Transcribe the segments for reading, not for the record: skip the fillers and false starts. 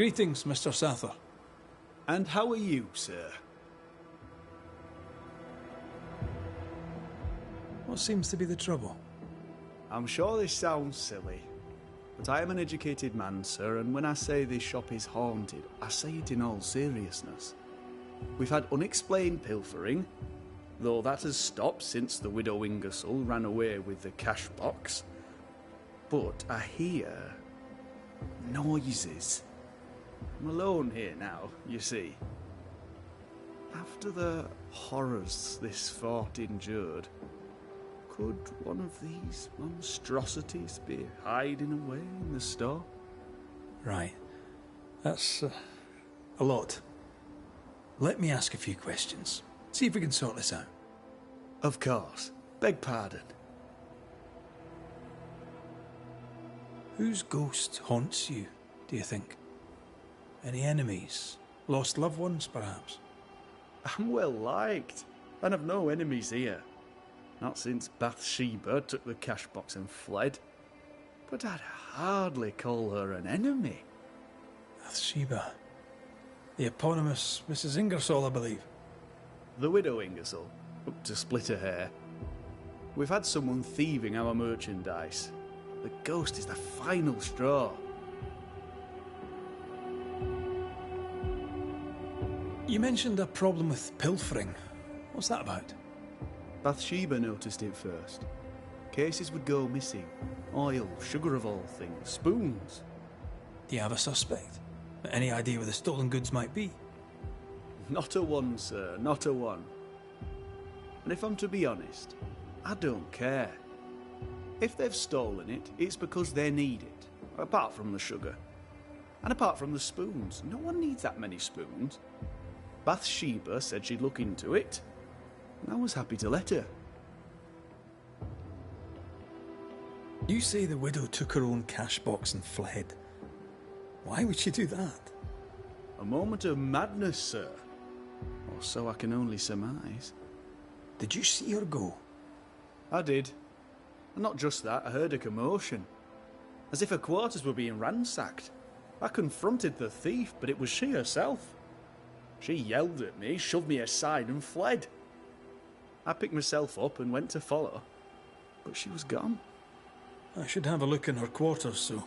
Greetings, Mr. Sather. And how are you, sir? What seems to be the trouble? I'm sure this sounds silly, but I am an educated man, sir, and when I say this shop is haunted, I say it in all seriousness. We've had unexplained pilfering, though that has stopped since the widow Ingersoll ran away with the cash box. But I hear noises. I'm alone here now, you see. After the horrors this fort endured, could one of these monstrosities be hiding away in the store? Right. That's a lot. Let me ask a few questions. See if we can sort this out. Of course. Beg pardon. Whose ghost haunts you, do you think? Any enemies? Lost loved ones, perhaps? I'm well liked, and I've no enemies here. Not since Bathsheba took the cash box and fled. But I'd hardly call her an enemy. Bathsheba. The eponymous Mrs. Ingersoll, I believe. The widow Ingersoll, up to split her hair. We've had someone thieving our merchandise. The ghost is the final straw. You mentioned a problem with pilfering. What's that about? Bathsheba noticed it first. Cases would go missing. Oil, sugar of all things, spoons. Do you have a suspect? Any idea where the stolen goods might be? Not a one, sir, not a one. And if I'm to be honest, I don't care. If they've stolen it, it's because they need it. Apart from the sugar. And apart from the spoons. No one needs that many spoons. Bathsheba said she'd look into it. And I was happy to let her. You say the widow took her own cash box and fled. Why would she do that? A moment of madness, sir. Or so I can only surmise. Did you see her go? I did. And not just that, I heard a commotion. As if her quarters were being ransacked. I confronted the thief, but it was she herself. She yelled at me, shoved me aside and fled. I picked myself up and went to follow, but she was gone. I should have a look in her quarters, so...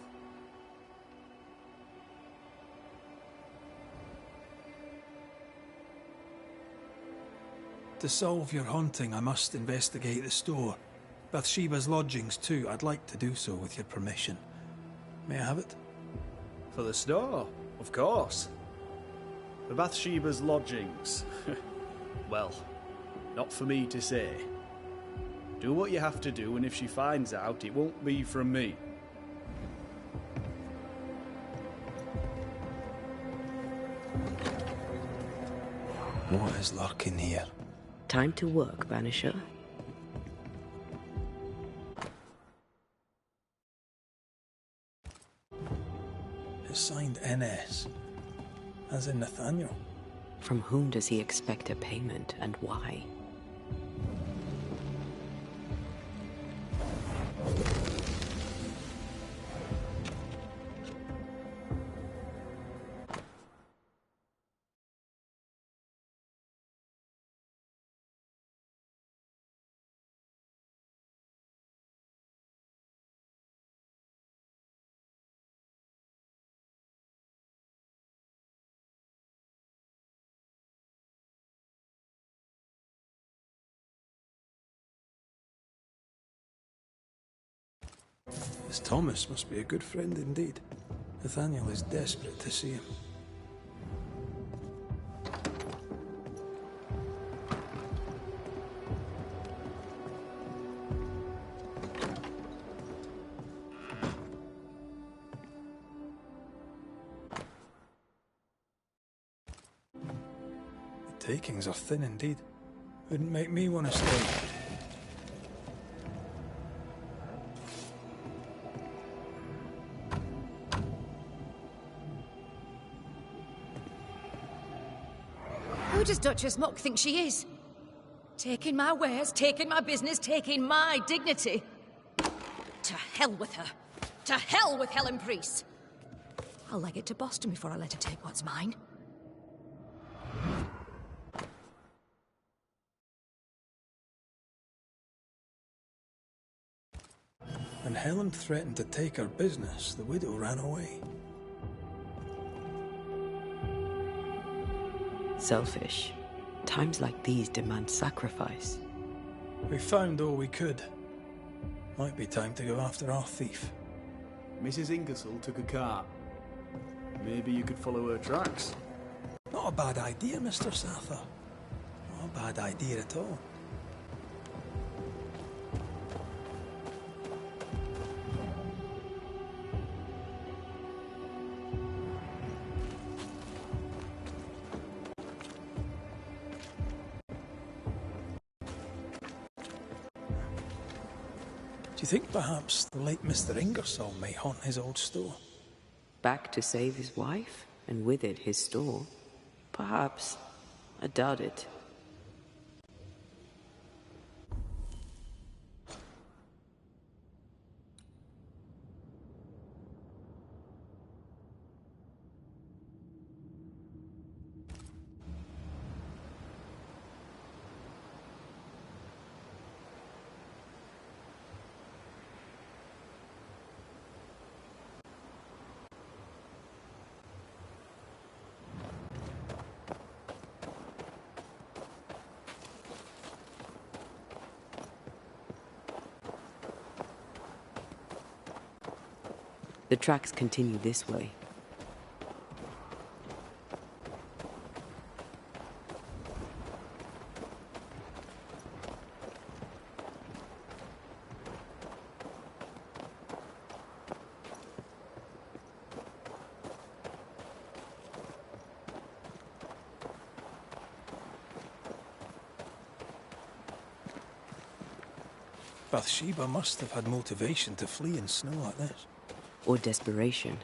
To solve your haunting, I must investigate the store. Bathsheba's lodgings too. I'd like to do so with your permission. May I have it? For the store, of course. For Bathsheba's lodgings. Well, not for me to say. Do what you have to do, and if she finds out, it won't be from me. What is lurking here? Time to work, Banisher. It's signed NS, as in Nathaniel. From whom does he expect a payment, and why? This Thomas must be a good friend indeed. Nathaniel is desperate to see him. The takings are thin indeed. Wouldn't make me want to stay. Who does Duchess Mock think she is? Taking my wares, taking my business, taking my dignity. To hell with her. To hell with Helen Priest. I'll leg it to Boston before I let her take what's mine. When Helen threatened to take her business, the widow ran away. Selfish. Times like these demand sacrifice. We found all we could. Might be time to go after our thief. Mrs. Ingersoll took a cart. Maybe you could follow her tracks. Not a bad idea, Mr. Sather. Not a bad idea at all. Do you think perhaps the late Mr. Ingersoll may haunt his old store? Back to save his wife, and with it his store? Perhaps. I doubt it. The tracks continue this way. Bathsheba must have had motivation to flee in snow like this. Or desperation.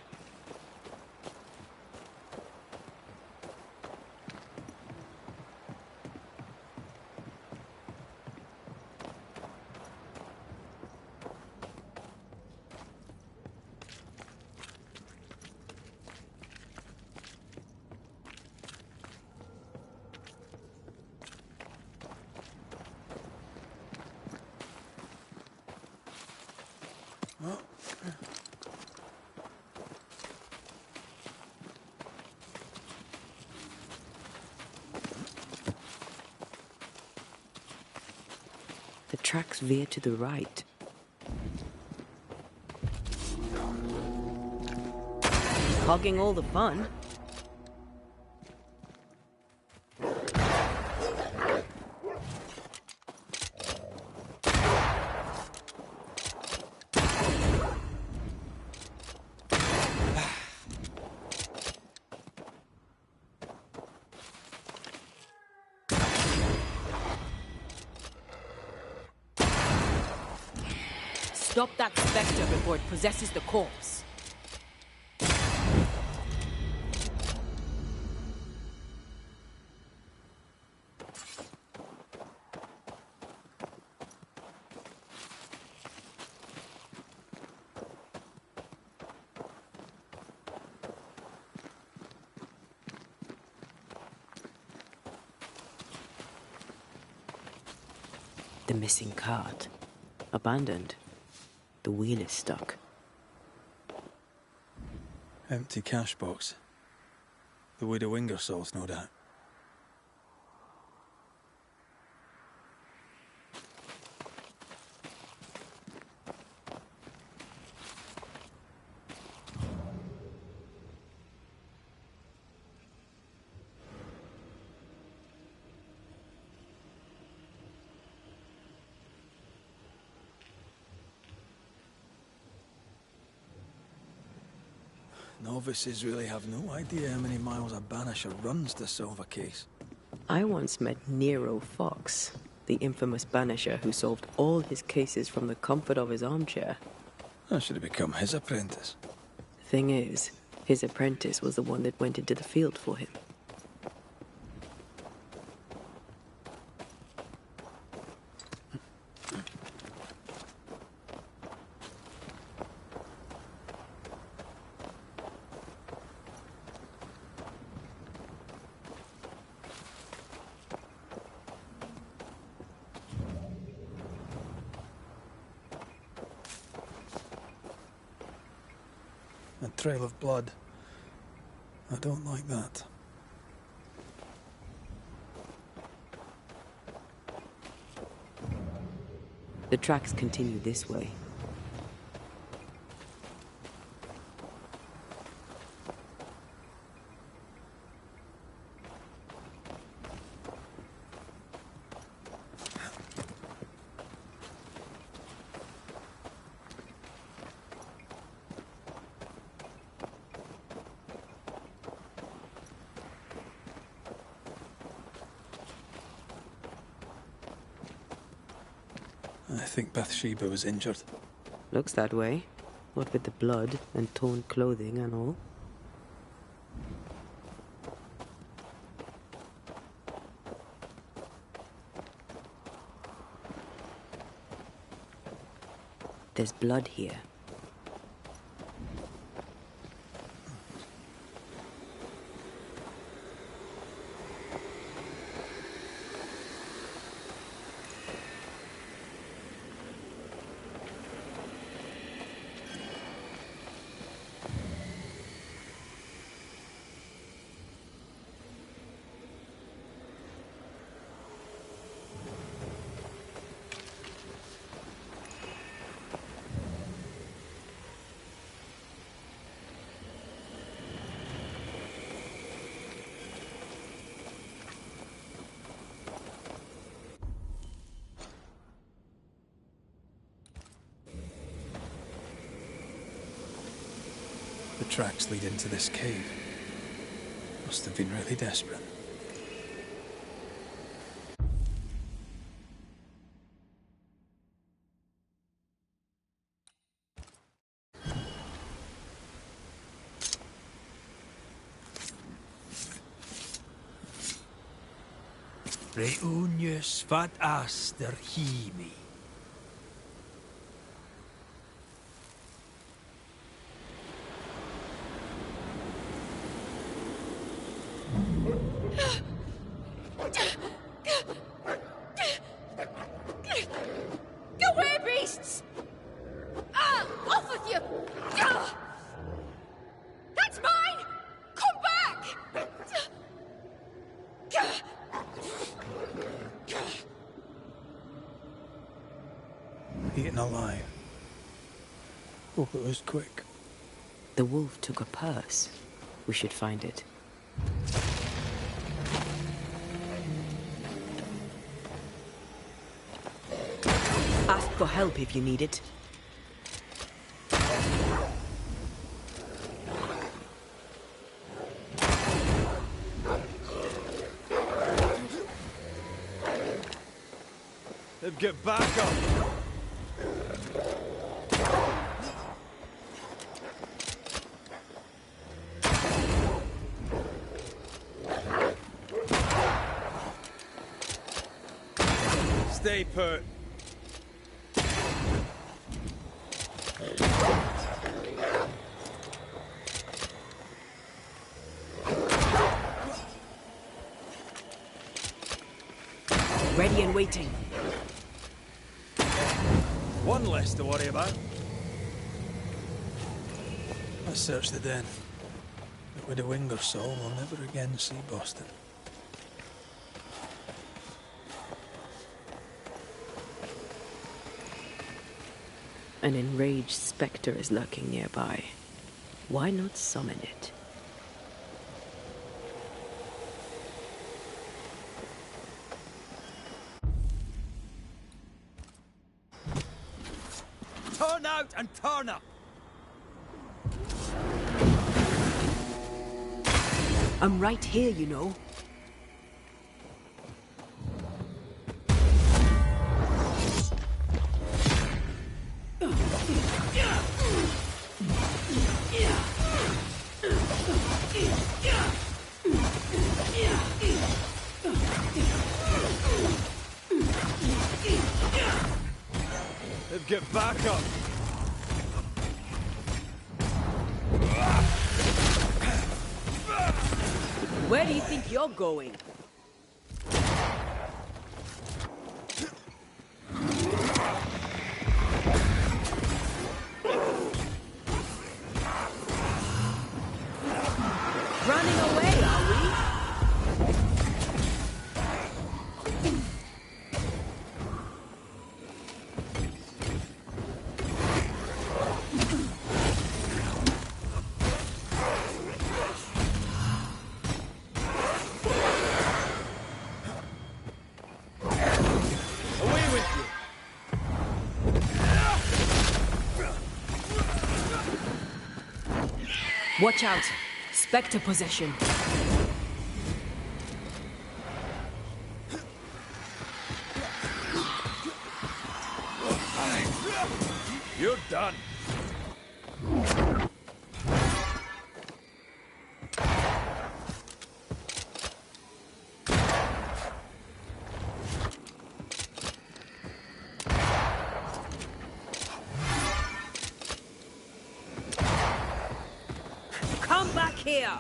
The tracks veer to the right. Hogging all the fun. Stop that spectre before it possesses the corpse. The missing cart. Abandoned. The wheel is stuck. Empty cash box. The widow Ingersoll's, no doubt. Novices really have no idea how many miles a Banisher runs to solve a case. I once met Nero Fox, the infamous Banisher who solved all his cases from the comfort of his armchair. I should have become his apprentice. Thing is, his apprentice was the one that went into the field for him. A trail of blood. I don't like that. The tracks continue this way. I think Bathsheba was injured. Looks that way. What with the blood and torn clothing and all. There's blood here. The tracks lead into this cave. Must have been really desperate. Reunius vat aster himi. Go away, beasts! Ah, off with you! Ah! That's mine! Come back! Eaten alive. Hope it was quick. The wolf took a purse. We should find it. Ask for help if you need it. Get back up! Stay put. Ready and waiting. One less to worry about. Let's search the den. But with a wing or so, we'll never again see Boston. An enraged spectre is lurking nearby. Why not summon it? Turn out and turn up! I'm right here, you know. Get back up! Where do you think you're going? Watch out! Spectre possession. You're done. Come back here!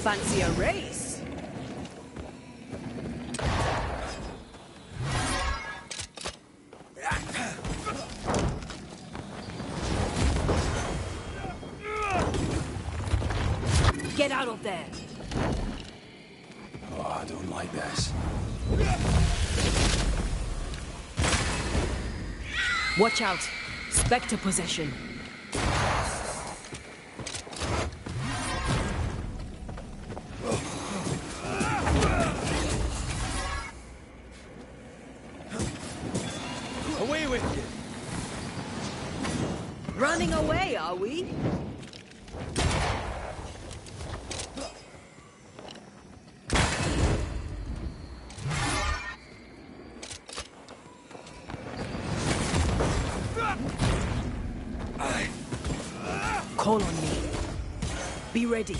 Fancy a race? Get out of there! Oh, I don't like this. Watch out! Spectre possession. Away with you. Running away, are we? Call on me. Be ready.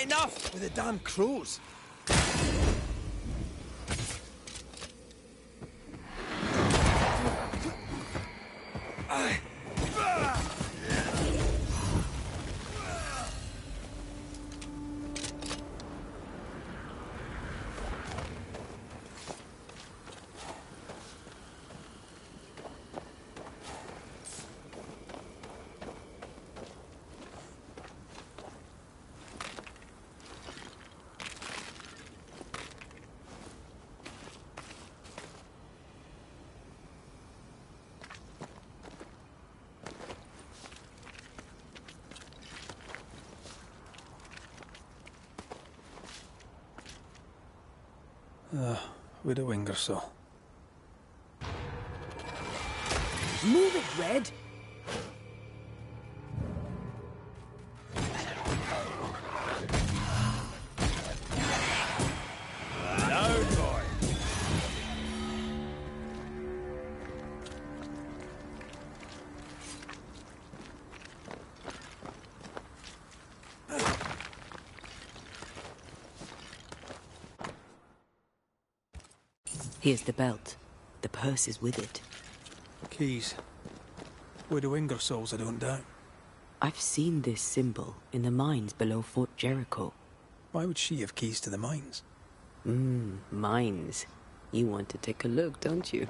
Enough with the damn crows. Widow Ingersoll. Move it, Red! Down, boy. Here's the belt. The purse is with it. Keys. Widow Ingersoll's, I don't doubt. I've seen this symbol in the mines below Fort Jericho. Why would she have keys to the mines? Mines. You want to take a look, don't you?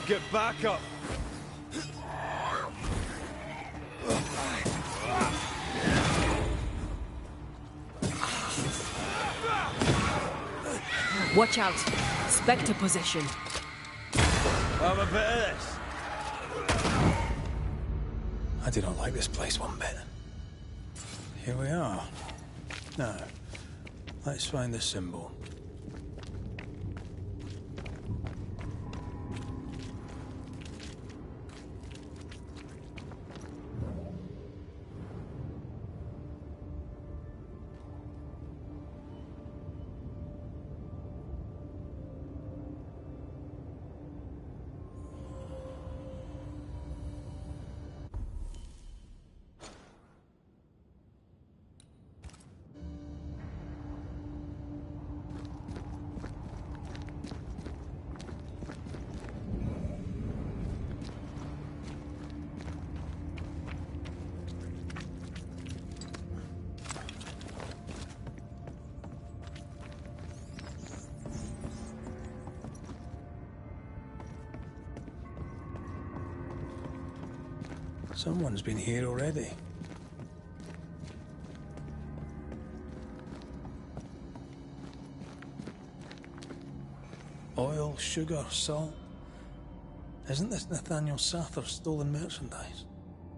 Get back up! Watch out! Spectre possession. Have a bit of this. I do not like this place one bit. Here we are. Now, let's find the symbol. Someone's been here already. Oil, sugar, salt. Isn't this Nathaniel Sather's stolen merchandise?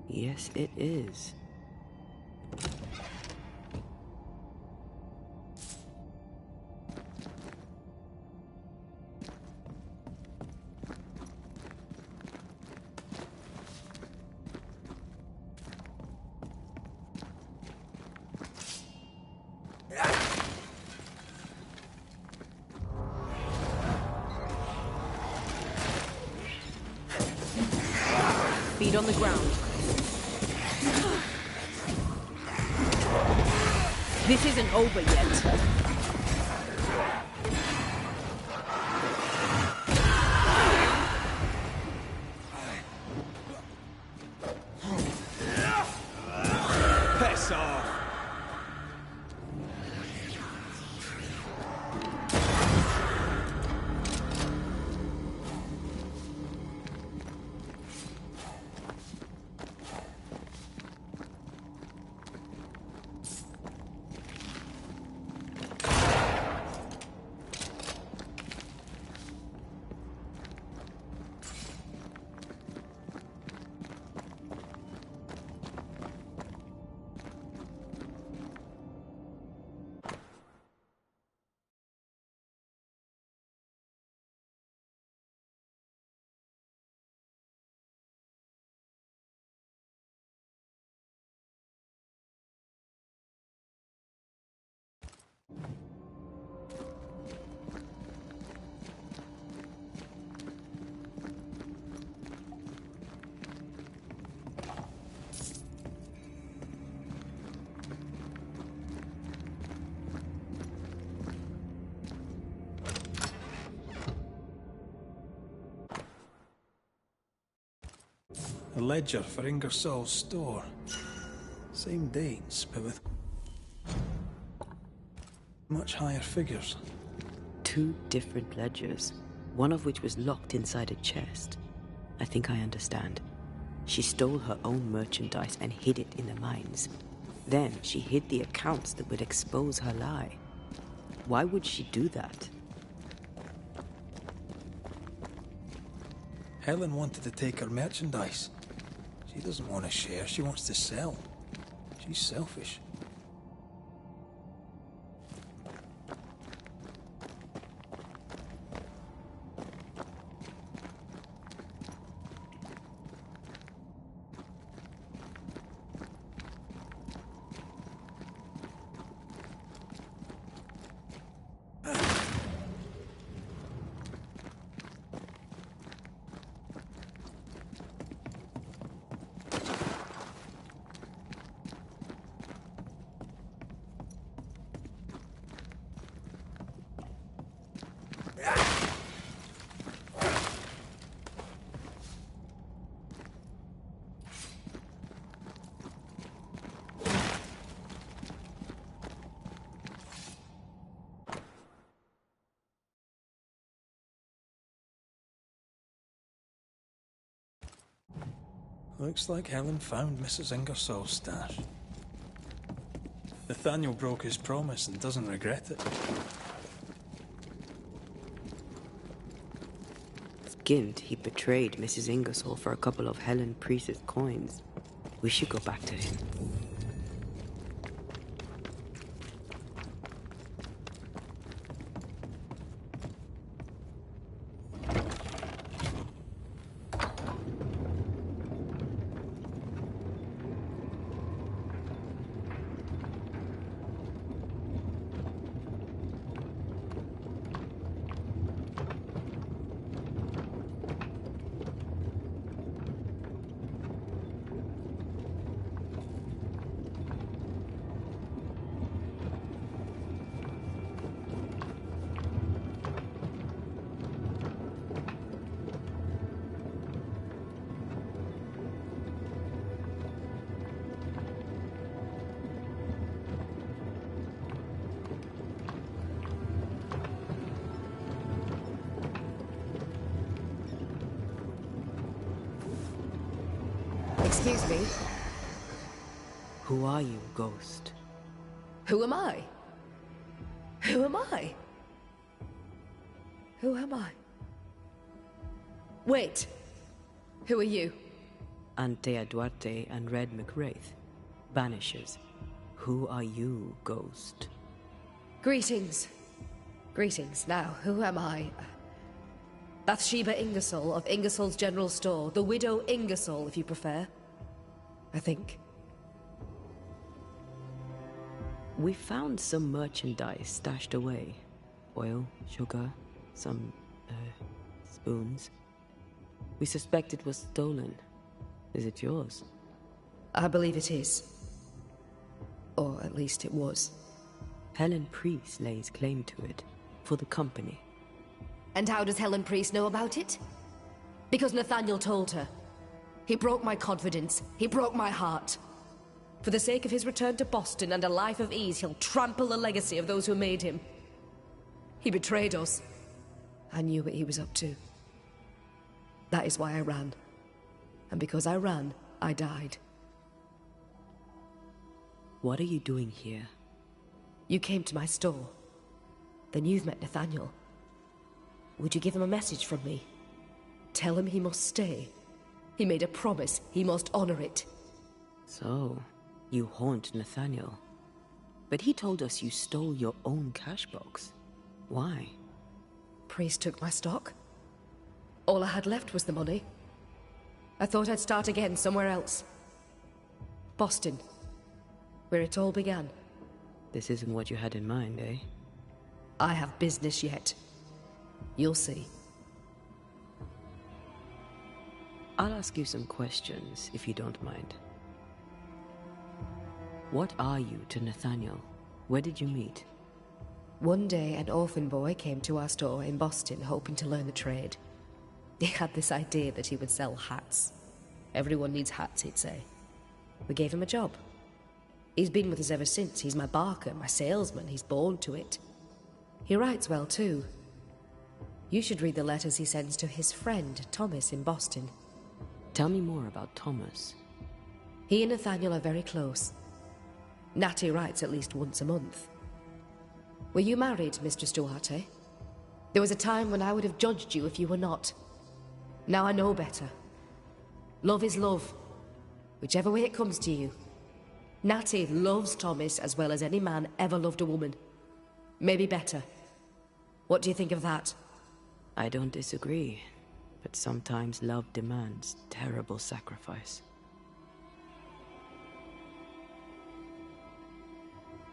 Yes, it is. Feet on the ground. This isn't over yet. Piss off! A ledger for Ingersoll's store. Same dates, but with much higher figures. 2 different ledgers, one of which was locked inside a chest. I think I understand. She stole her own merchandise and hid it in the mines. Then she hid the accounts that would expose her lie. Why would she do that? Helen wanted to take her merchandise. She doesn't want to share, she wants to sell. She's selfish. Looks like Helen found Mrs. Ingersoll's stash. Nathaniel broke his promise and doesn't regret it. Skint, he betrayed Mrs. Ingersoll for a couple of Helen Priest's coins. We should go back to him. Excuse me. Who are you, Ghost? Who am I? Who am I? Who am I? Wait. Who are you? Antea Duarte and Red McWraith. Banishers. Who are you, Ghost? Greetings. Greetings. Now, who am I? Bathsheba Ingersoll of Ingersoll's General Store. The Widow Ingersoll, if you prefer. I think. We found some merchandise stashed away. Oil, sugar, some, spoons. We suspect it was stolen. Is it yours? I believe it is. Or at least it was. Helen Priest lays claim to it. For the company. And how does Helen Priest know about it? Because Nathaniel told her. He broke my confidence. He broke my heart. For the sake of his return to Boston and a life of ease, he'll trample the legacy of those who made him. He betrayed us. I knew what he was up to. That is why I ran. And because I ran, I died. What are you doing here? You came to my store. Then you've met Nathaniel. Would you give him a message from me? Tell him he must stay. He made a promise. He must honor it. So, you haunt Nathaniel. But he told us you stole your own cash box. Why? Priest took my stock. All I had left was the money. I thought I'd start again somewhere else. Boston. Where it all began. This isn't what you had in mind, eh? I have business yet. You'll see. I'll ask you some questions, if you don't mind. What are you to Nathaniel? Where did you meet? One day, an orphan boy came to our store in Boston, hoping to learn the trade. He had this idea that he would sell hats. Everyone needs hats, he'd say. We gave him a job. He's been with us ever since. He's my barker, my salesman. He's born to it. He writes well, too. You should read the letters he sends to his friend, Thomas, in Boston. Tell me more about Thomas. He and Nathaniel are very close. Natty writes at least once a month. Were you married, Mistress Duarte? There was a time when I would have judged you if you were not. Now I know better. Love is love, whichever way it comes to you. Natty loves Thomas as well as any man ever loved a woman. Maybe better. What do you think of that? I don't disagree, but sometimes love demands terrible sacrifice.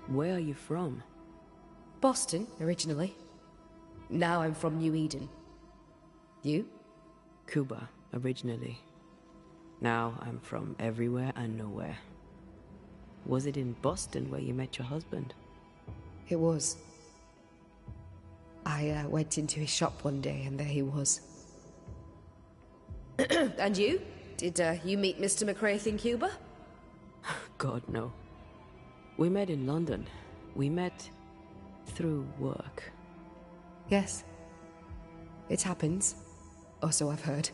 Where are you from? Boston, originally. Now I'm from New Eden. You? Cuba, originally. Now I'm from everywhere and nowhere. Was it in Boston where you met your husband? It was. I went into his shop one day and there he was. And you? Did you meet Mr. McWraith in Cuba? God, no. We met in London. We met through work. Yes. It happens. Or so I've heard.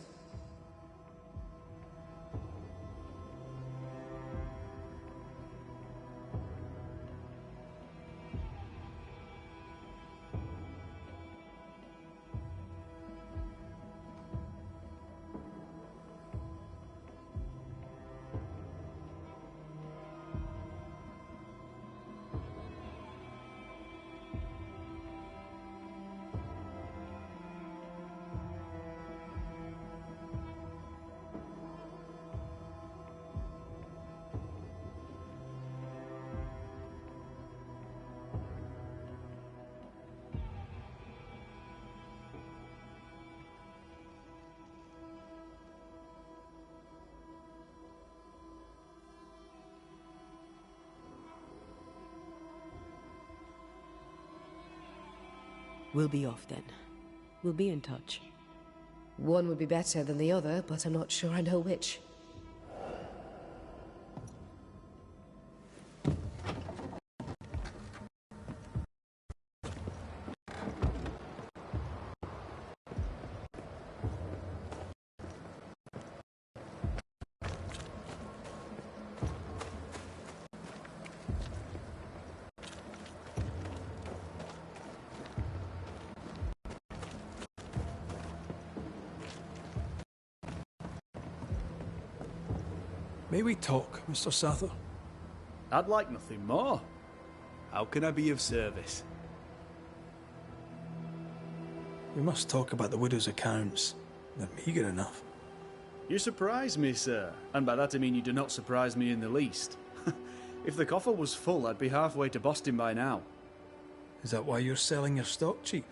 We'll be off then. We'll be in touch. One would be better than the other, but I'm not sure I know which. May we talk, Mr. Sather? I'd like nothing more. How can I be of service? We must talk about the widow's accounts. They're meagre enough. You surprise me, sir, and by that I mean you do not surprise me in the least. If the coffer was full, I'd be halfway to Boston by now. Is that why you're selling your stock cheap?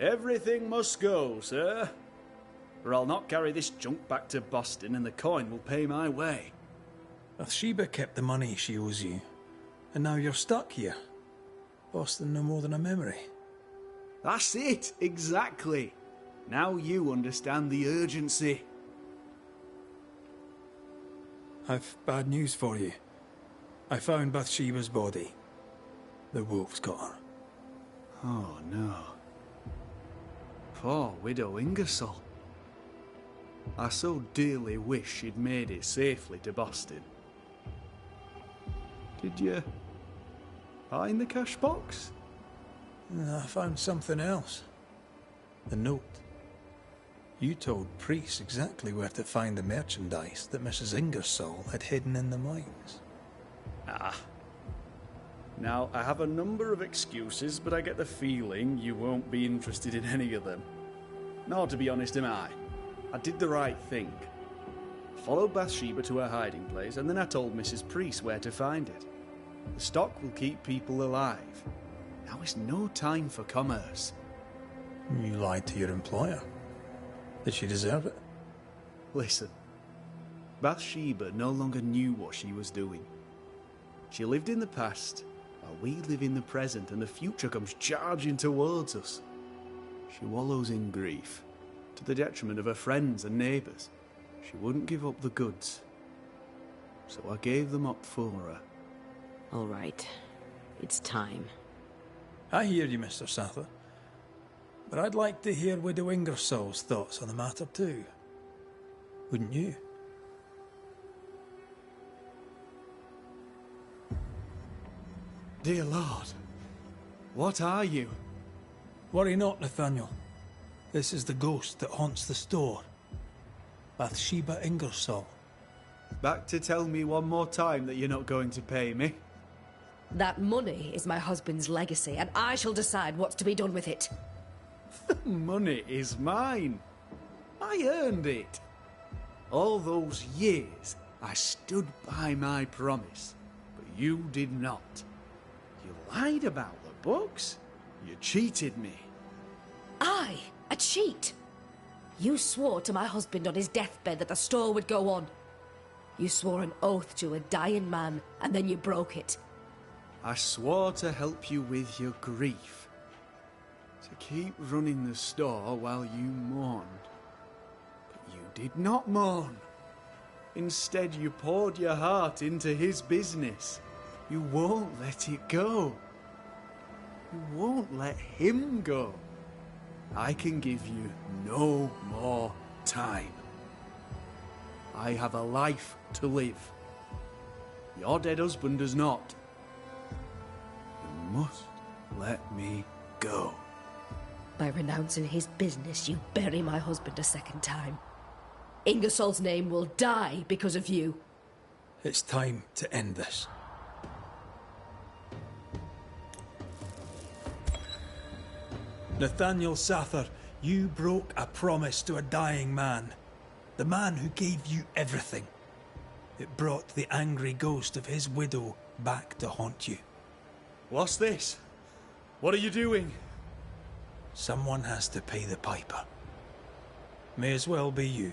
Everything must go, sir. Or I'll not carry this junk back to Boston and the coin will pay my way. Bathsheba kept the money she owes you, and now you're stuck here. Boston no more than a memory. That's it, exactly. Now you understand the urgency. I've bad news for you. I found Bathsheba's body. The wolves got her. Oh no. Poor widow Ingersoll. I so dearly wish she'd made it safely to Boston. Did you find the cash box? I found something else. The note. You told Priest exactly where to find the merchandise that Mrs. Ingersoll had hidden in the mines. Ah. Now, I have a number of excuses, but I get the feeling you won't be interested in any of them. Nor, to be honest, am I. I did the right thing. Followed Bathsheba to her hiding place, and then I told Mrs. Priest where to find it. The stock will keep people alive. Now is no time for commerce. You lied to your employer. Did she deserve it? Listen, Bathsheba no longer knew what she was doing. She lived in the past, while we live in the present, and the future comes charging towards us. She wallows in grief, to the detriment of her friends and neighbours. She wouldn't give up the goods, so I gave them up for her. All right. It's time. I hear you, Mr. Sather. But I'd like to hear Widow Ingersoll's thoughts on the matter too. Wouldn't you? Dear Lord, what are you? Worry not, Nathaniel. This is the ghost that haunts the store. Bathsheba Ingersoll. Back to tell me one more time that you're not going to pay me? That money is my husband's legacy, and I shall decide what's to be done with it. The money is mine. I earned it. All those years, I stood by my promise, but you did not. You lied about the books. You cheated me. I? A cheat? You swore to my husband on his deathbed that the store would go on. You swore an oath to a dying man, and then you broke it. I swore to help you with your grief. To keep running the store while you mourned. But you did not mourn. Instead, you poured your heart into his business. You won't let it go. You won't let him go. I can give you no more time. I have a life to live. Your dead husband does not. You must let me go. By renouncing his business, you bury my husband a second time. Ingersoll's name will die because of you. It's time to end this. Nathaniel Sather, you broke a promise to a dying man. The man who gave you everything. It brought the angry ghost of his widow back to haunt you. What's this? What are you doing? Someone has to pay the piper. May as well be you.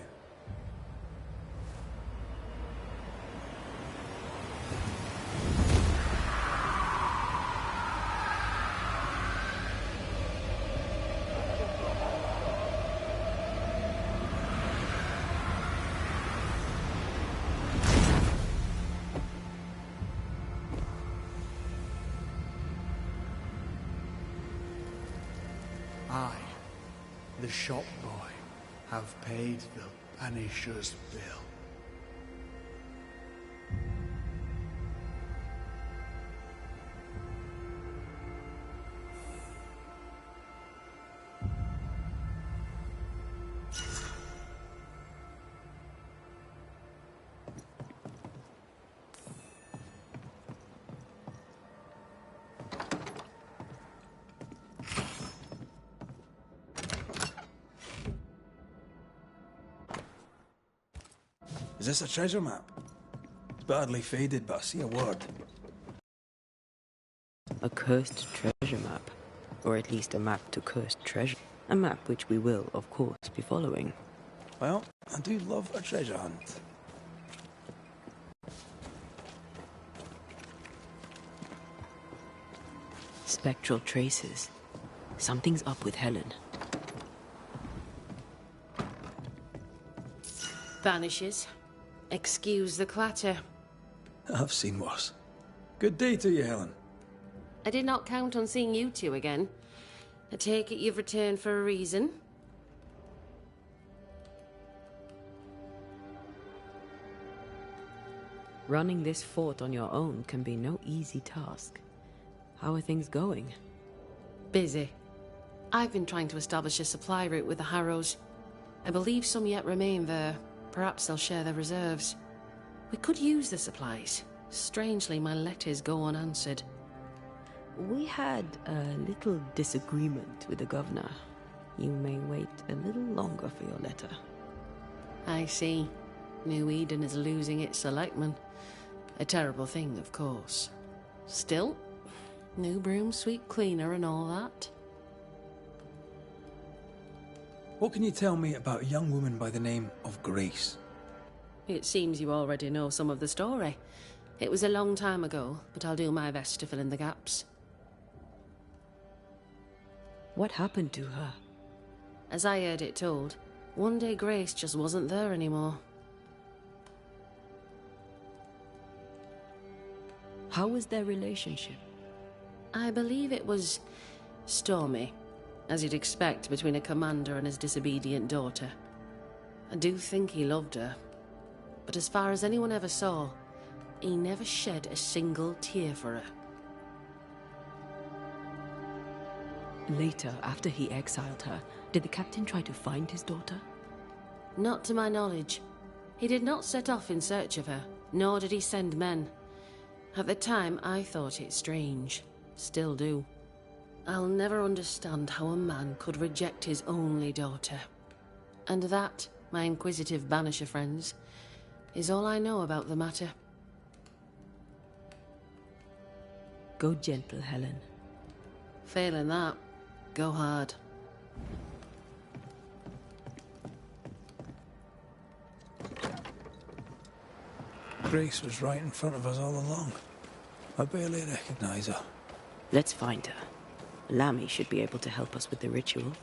I, the shop boy, have paid the Banishers' bill. Is this a treasure map? It's badly faded, but I see a word. A cursed treasure map. Or at least a map to cursed treasure. A map which we will, of course, be following. Well, I do love a treasure hunt. Spectral traces. Something's up with Helen. Banishers. Excuse the clatter. I've seen worse. Good day to you, Helen. I did not count on seeing you two again. I take it you've returned for a reason? Running this fort on your own can be no easy task. How are things going? Busy. I've been trying to establish a supply route with the Harrows. I believe some yet remain there. Perhaps they'll share their reserves. We could use the supplies. Strangely, my letters go unanswered. We had a little disagreement with the governor. You may wait a little longer for your letter. I see. New Eden is losing its selectmen. A terrible thing, of course. Still, new broom sweep cleaner and all that. What can you tell me about a young woman by the name of Grace? It seems you already know some of the story. It was a long time ago, but I'll do my best to fill in the gaps. What happened to her? As I heard it told, one day Grace just wasn't there anymore. How was their relationship? I believe it was stormy, as you'd expect between a commander and his disobedient daughter. I do think he loved her, but as far as anyone ever saw, he never shed a single tear for her. Later, after he exiled her, did the captain try to find his daughter? Not to my knowledge. He did not set off in search of her, nor did he send men. At the time, I thought it strange. Still do. I'll never understand how a man could reject his only daughter. And that, my inquisitive Banisher friends, is all I know about the matter. Go gentle, Helen. Failing that, go hard. Grace was right in front of us all along. I barely recognize her. Let's find her. Lammy should be able to help us with the ritual.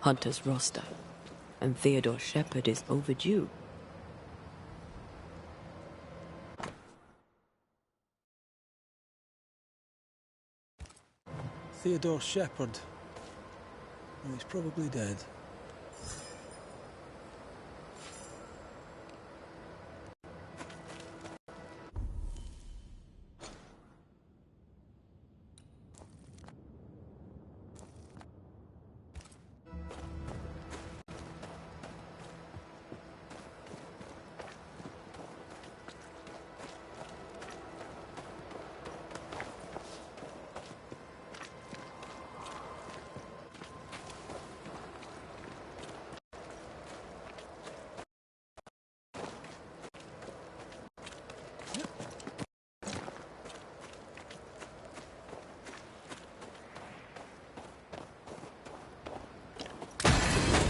Hunter's roster. And Theodore Shepherd is overdue. Theodore Shepherd. Well, he's probably dead.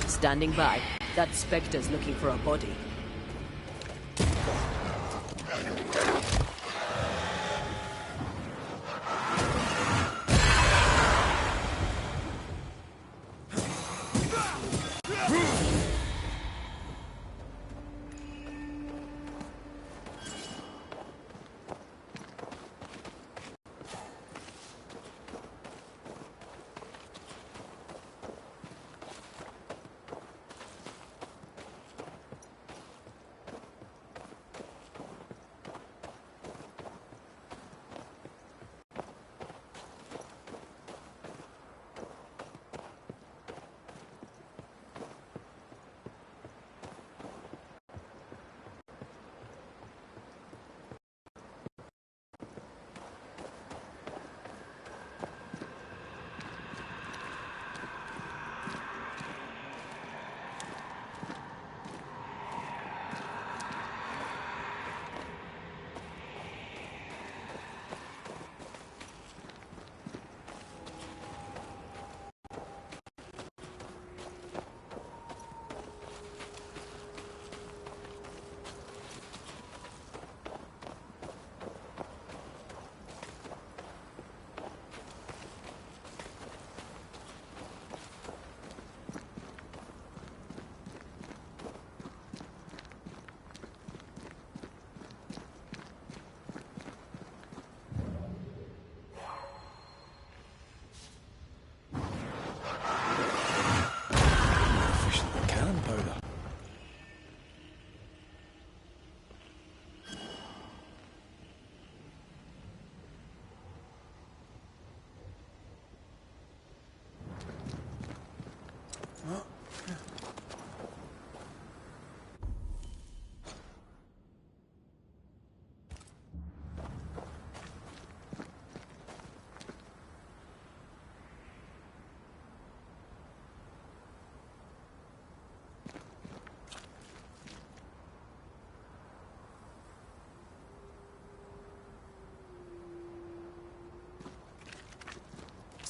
Standing by. That Spectre's looking for a body.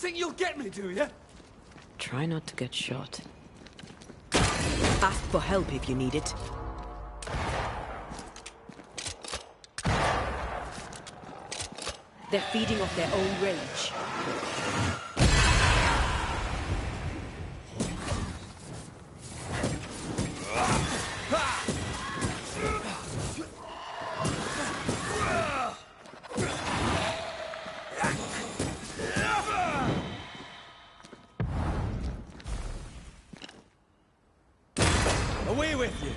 Think you'll get me, do you? Try not to get shot. Ask for help if you need it. They're feeding off their own rage. Away with you!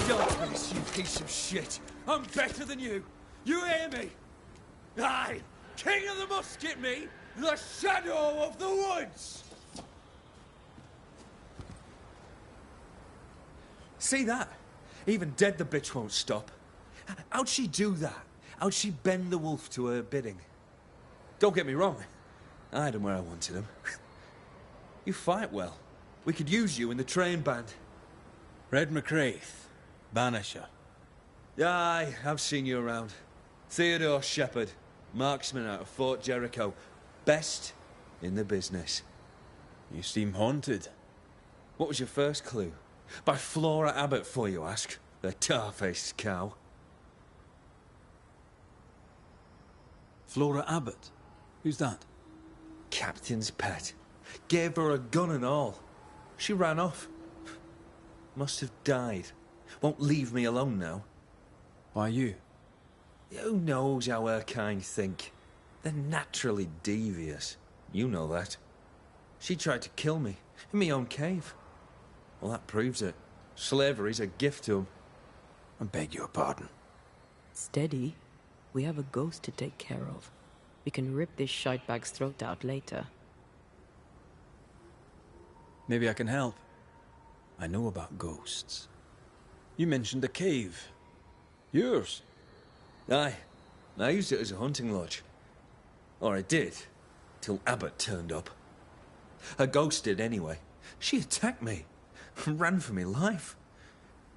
Don't miss, you piece of shit! I'm better than you! You hear me? Aye! King of the musket, me! The shadow of the woods! See that? Even dead the bitch won't stop. How'd she do that? How'd she bend the wolf to her bidding? Don't get me wrong. I had him where I wanted him. You fight well. We could use you in the train band. Red McCraith, Banisher. Aye, I've seen you around. Theodore Shepherd, marksman out of Fort Jericho. Best in the business. You seem haunted. What was your first clue? By Flora Abbott, for you ask. The tar-faced cow. Flora Abbott? Who's that? Captain's pet. Gave her a gun and all. She ran off. Must have died. Won't leave me alone now. Why you? Who knows how her kind think? They're naturally devious. You know that. She tried to kill me, in my own cave. Well, that proves it. Slavery's a gift to 'em. I beg your pardon. Steady. We have a ghost to take care of. We can rip this shitebag's throat out later. Maybe I can help. I know about ghosts. You mentioned a cave. Yours? Aye. I used it as a hunting lodge. Or I did, till Abbott turned up. A ghost did anyway. She attacked me. Ran for me life.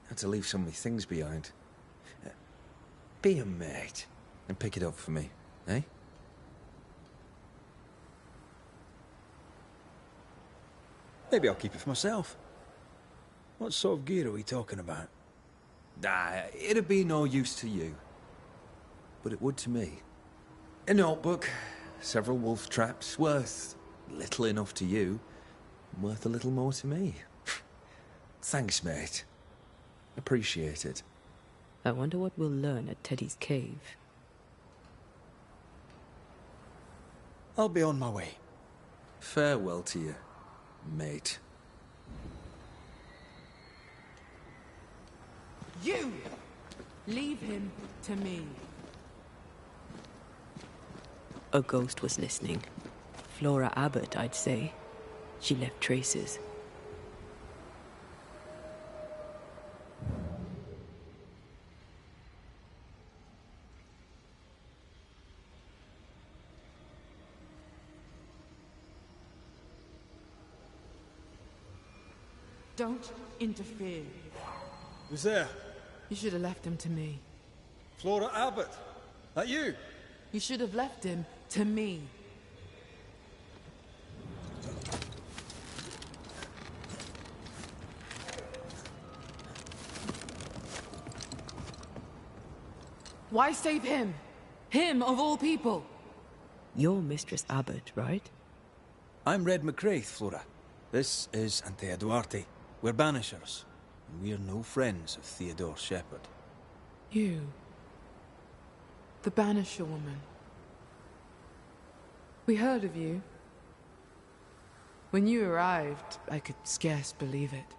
Had to leave so many things behind. Be a mate and pick it up for me, eh? Maybe I'll keep it for myself. What sort of gear are we talking about? It'd be no use to you. But it would to me. A notebook, several wolf traps, worth little enough to you, worth a little more to me. Thanks, mate. Appreciate it. I wonder what we'll learn at Teddy's cave. I'll be on my way. Farewell to you, mate. You! Leave him to me. A ghost was listening. Flora Abbott, I'd say. She left traces. Don't interfere. Who's there? You should have left him to me. Flora Abbott. That you? You should have left him to me. Why save him? Him of all people. You're Mistress Abbott, right? I'm Red McCraith, Flora. This is Antea Duarte. We're Banishers. And we're no friends of Theodore Shepherd. You. The Banisher woman. We heard of you. When you arrived, I could scarce believe it.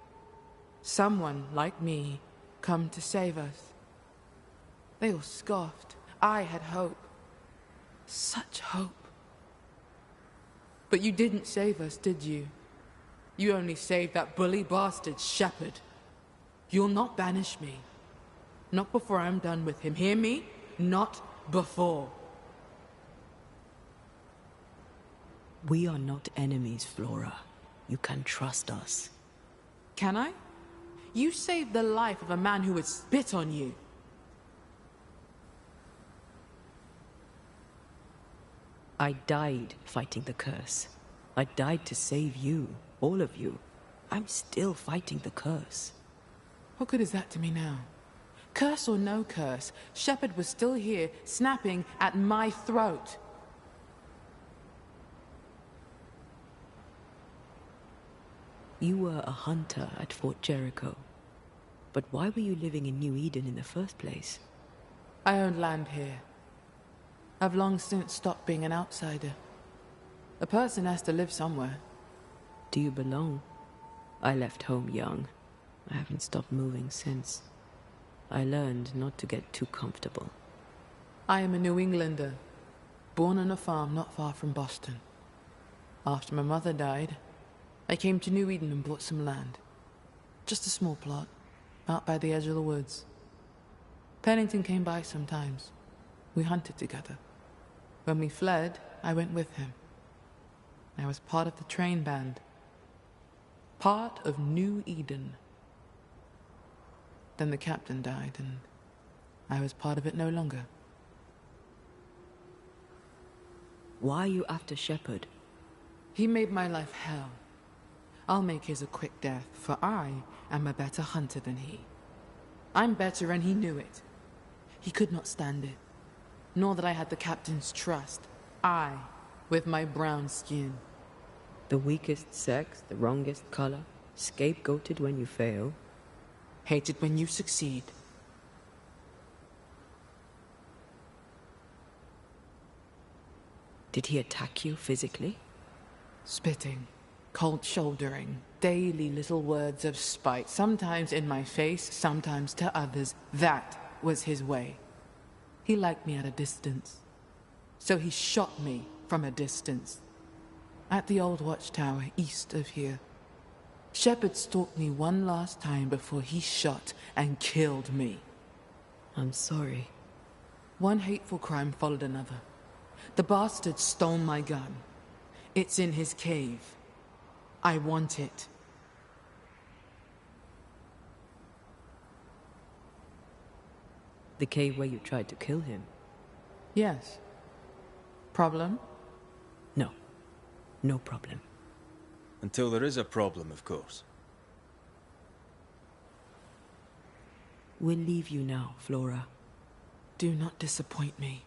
Someone like me come to save us. They all scoffed. I had hope. Such hope. But you didn't save us, did you? You only saved that bully bastard Shepherd. You'll not banish me. Not before I'm done with him. Hear me? Not before. We are not enemies, Flora. You can trust us. Can I? You saved the life of a man who would spit on you. I died fighting the curse. I died to save you, all of you. I'm still fighting the curse. What good is that to me now? Curse or no curse, Shepard was still here, snapping at my throat. You were a hunter at Fort Jericho. But why were you living in New Eden in the first place? I owned land here. I've long since stopped being an outsider. A person has to live somewhere. Do you belong? I left home young. I haven't stopped moving since. I learned not to get too comfortable. I am a New Englander, born on a farm not far from Boston. After my mother died, I came to New Eden and bought some land. Just a small plot, out by the edge of the woods. Pennington came by sometimes. We hunted together. When we fled, I went with him. I was part of the train band. Part of New Eden. Then the captain died, and I was part of it no longer. Why are you after Shepard? He made my life hell. I'll make his a quick death, for I am a better hunter than he. I'm better, and he knew it. He could not stand it, nor that I had the captain's trust. I, with my brown skin. The weakest sex, the wrongest color, scapegoated when you fail. Hated when you succeed. Did he attack you physically? Spitting, cold shouldering, daily little words of spite, sometimes in my face, sometimes to others. That was his way. He liked me at a distance, so he shot me from a distance. At the old watchtower east of here. Shepard stalked me one last time before he shot and killed me. I'm sorry. One hateful crime followed another. The bastard stole my gun. It's in his cave. I want it. The cave where you tried to kill him? Yes. Problem? No. No problem. Until there is a problem, of course. We'll leave you now, Flora. Do not disappoint me.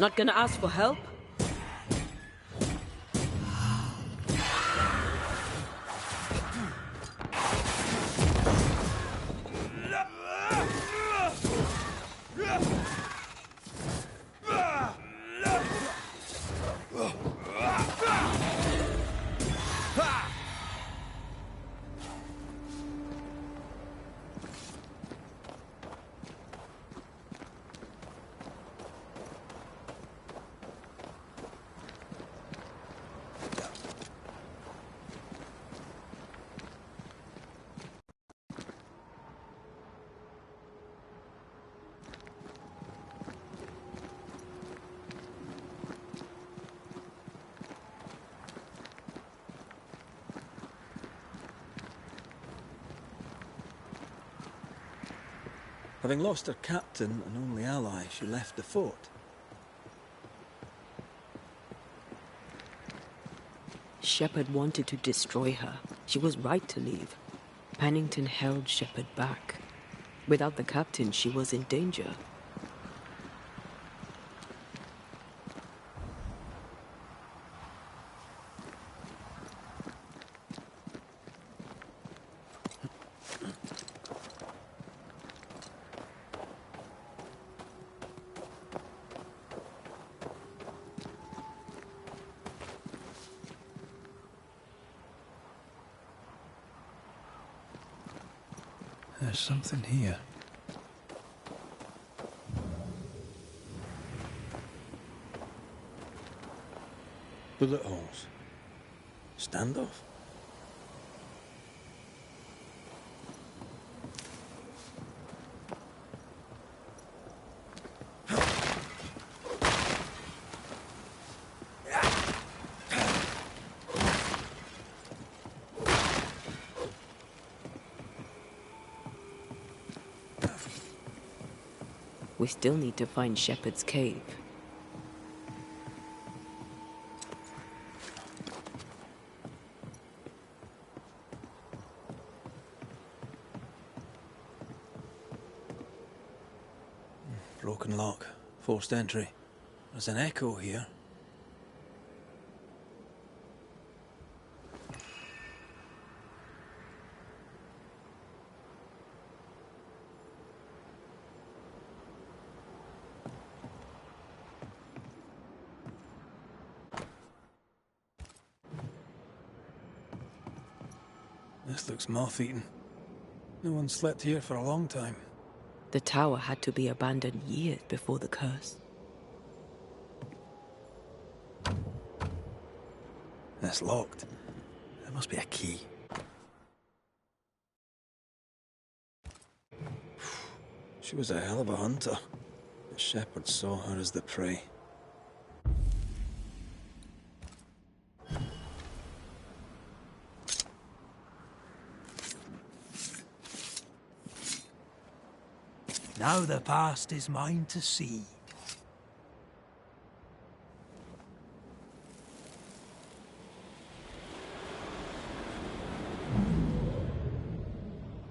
Not gonna ask for help? Having lost her captain and only ally, she left the fort. Shepard wanted to destroy her. She was right to leave. Pennington held Shepard back. Without the captain, she was in danger. There's something here. Bullet holes. Standoff. We still need to find Shepherd's Cave. Broken lock. Forced entry. There's an echo here. This looks moth-eaten. No one slept here for a long time. The tower had to be abandoned years before the curse. It's locked. There must be a key. She was a hell of a hunter. The shepherd saw her as the prey. Now the past is mine to see.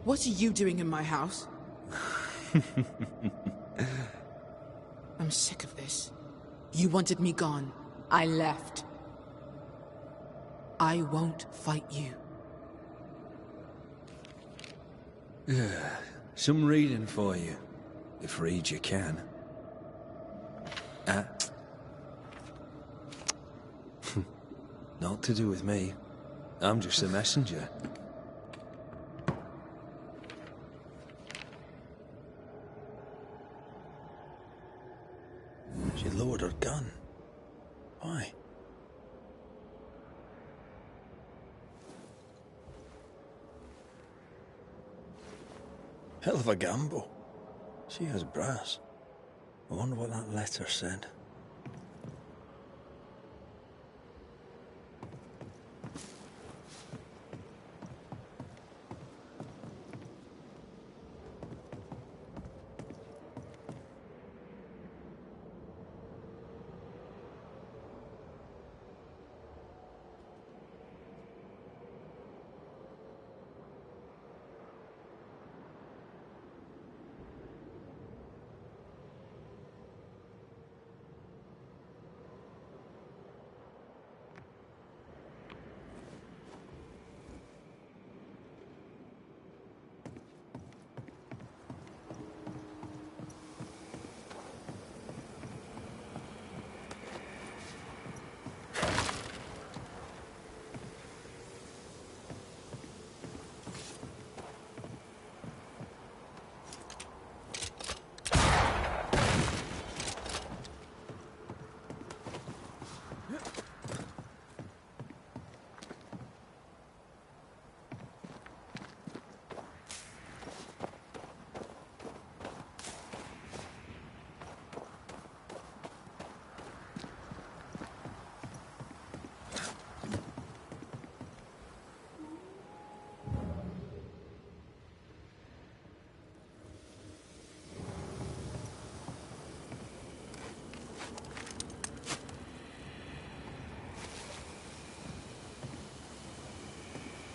What are you doing in my house? I'm sick of this. You wanted me gone. I left. I won't fight you. Some reading for you, if read you can. Not to do with me. I'm just a messenger. She lowered her gun. Why? Hell of a gamble. She has brass. I wonder what that letter said.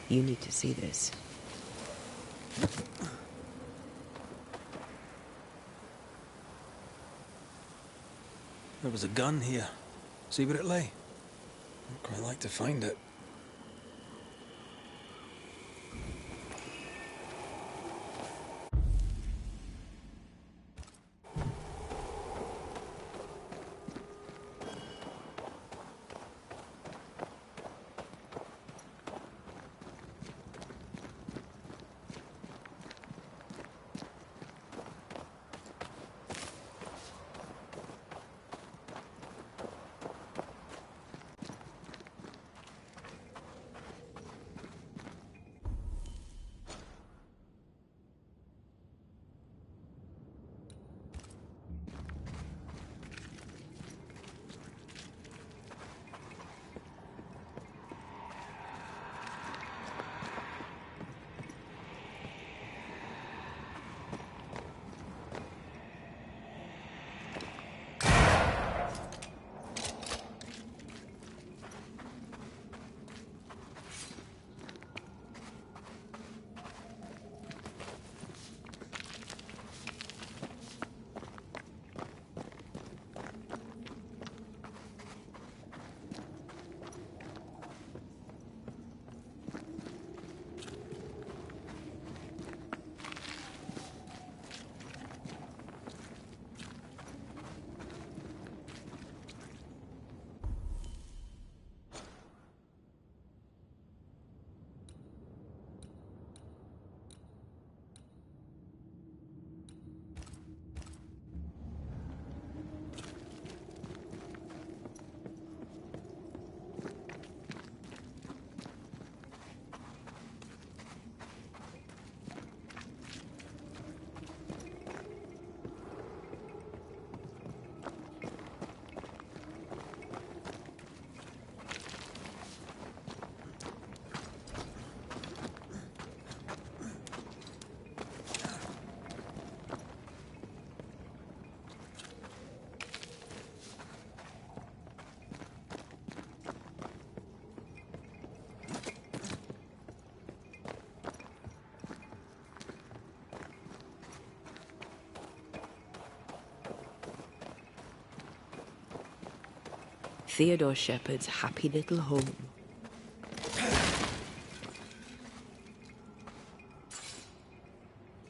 You need to see this. There was a gun here. See where it lay? I'd quite like to find it. Theodore Shepherd's happy little home.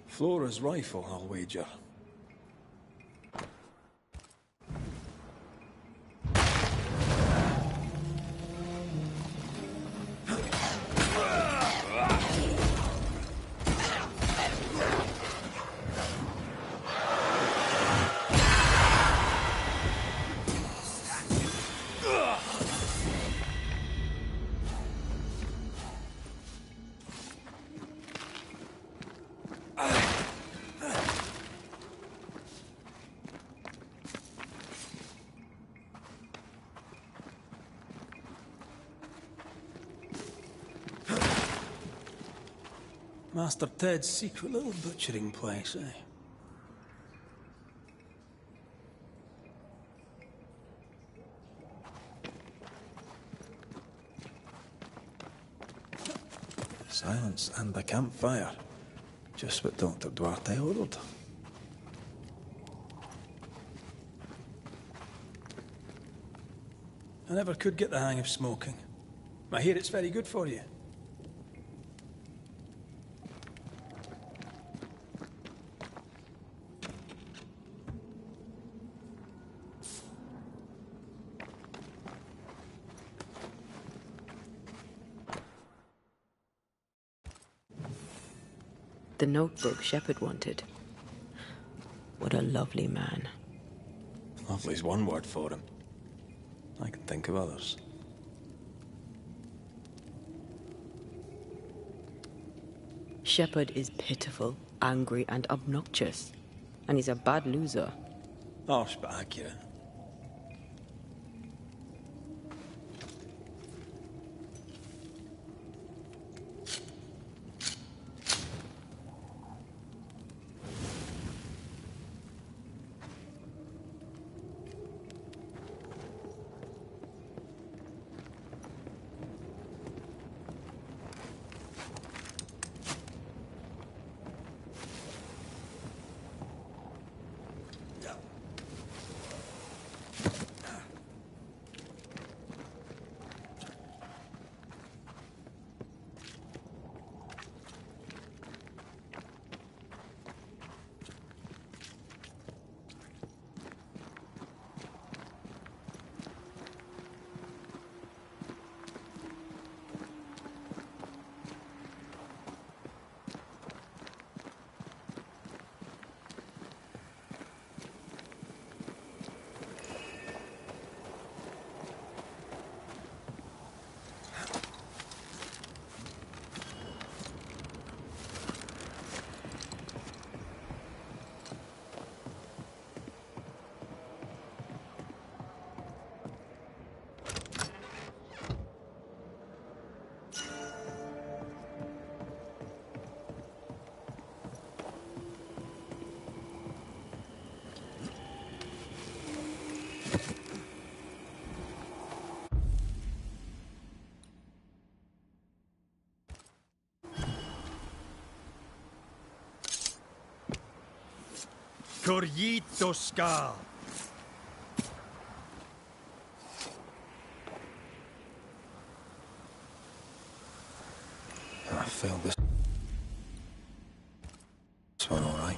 Flora's rifle, I'll wager. Master Ted's secret little butchering place, eh? Silence and the campfire. Just what Dr. Duarte ordered. I never could get the hang of smoking. I hear it's very good for you. The notebook Shepherd wanted. What a lovely man. Lovely's one word for him. I can think of others. Shepherd is pitiful, angry, and obnoxious. And he's a bad loser. Harsh but accurate. Corrito Ska. I failed this one all right.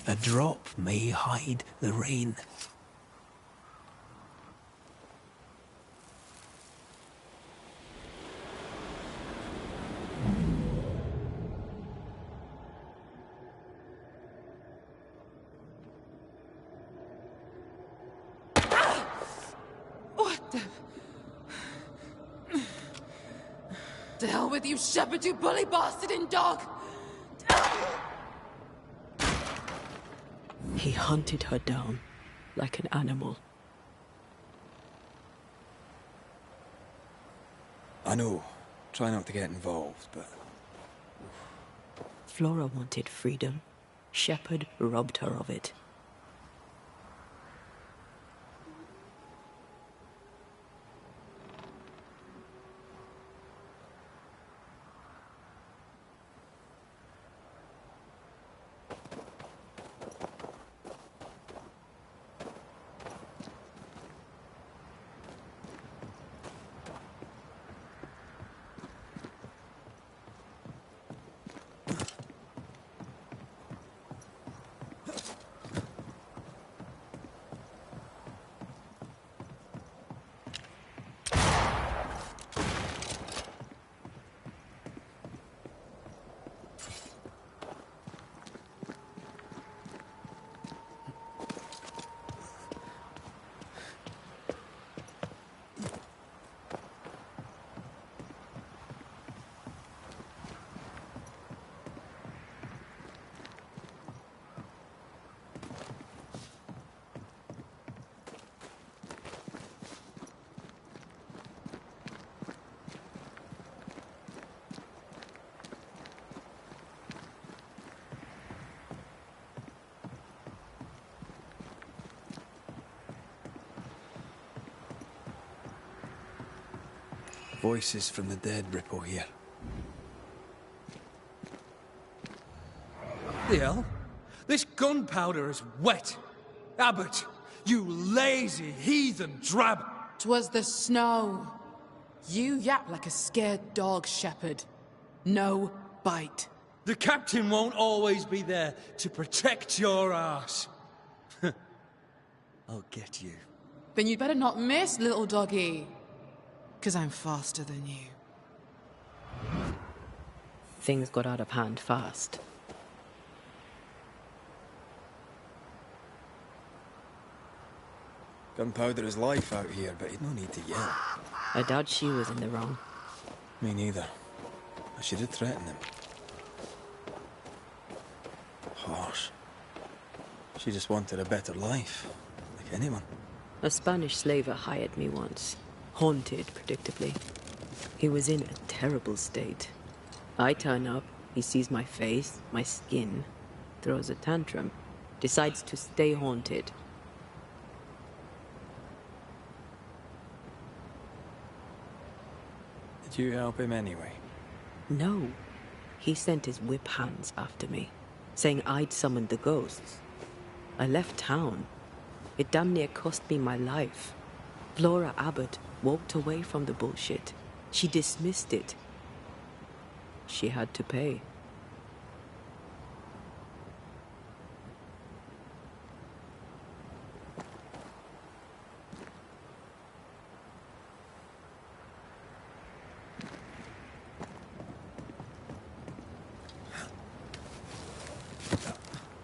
A drop may hide the rain. To hell with you, Shepherd, you bully bastard and dog! He hunted her down like an animal. I know. Try not to get involved, but... Flora wanted freedom. Shepherd robbed her of it. Voices from the dead ripple here. The hell? This gunpowder is wet. Abbot, you lazy heathen drab. 'Twas the snow. You yap like a scared dog, Shepherd. No bite. The captain won't always be there to protect your ass. I'll get you. Then you'd better not miss, little doggy. 'Cause I'm faster than you. Things got out of hand fast. Gunpowder is life out here, but he'd no need to yell. I doubt she was in the wrong. Me neither. I should have threatened him. Harsh. She just wanted a better life, like anyone. A Spanish slaver hired me once. Haunted, predictably. He was in a terrible state. I turn up, he sees my face, my skin, throws a tantrum, decides to stay haunted. Did you help him anyway? No. He sent his whip hands after me, saying I'd summoned the ghosts. I left town. It damn near cost me my life. Flora Abbott walked away from the bullshit. She dismissed it. She had to pay.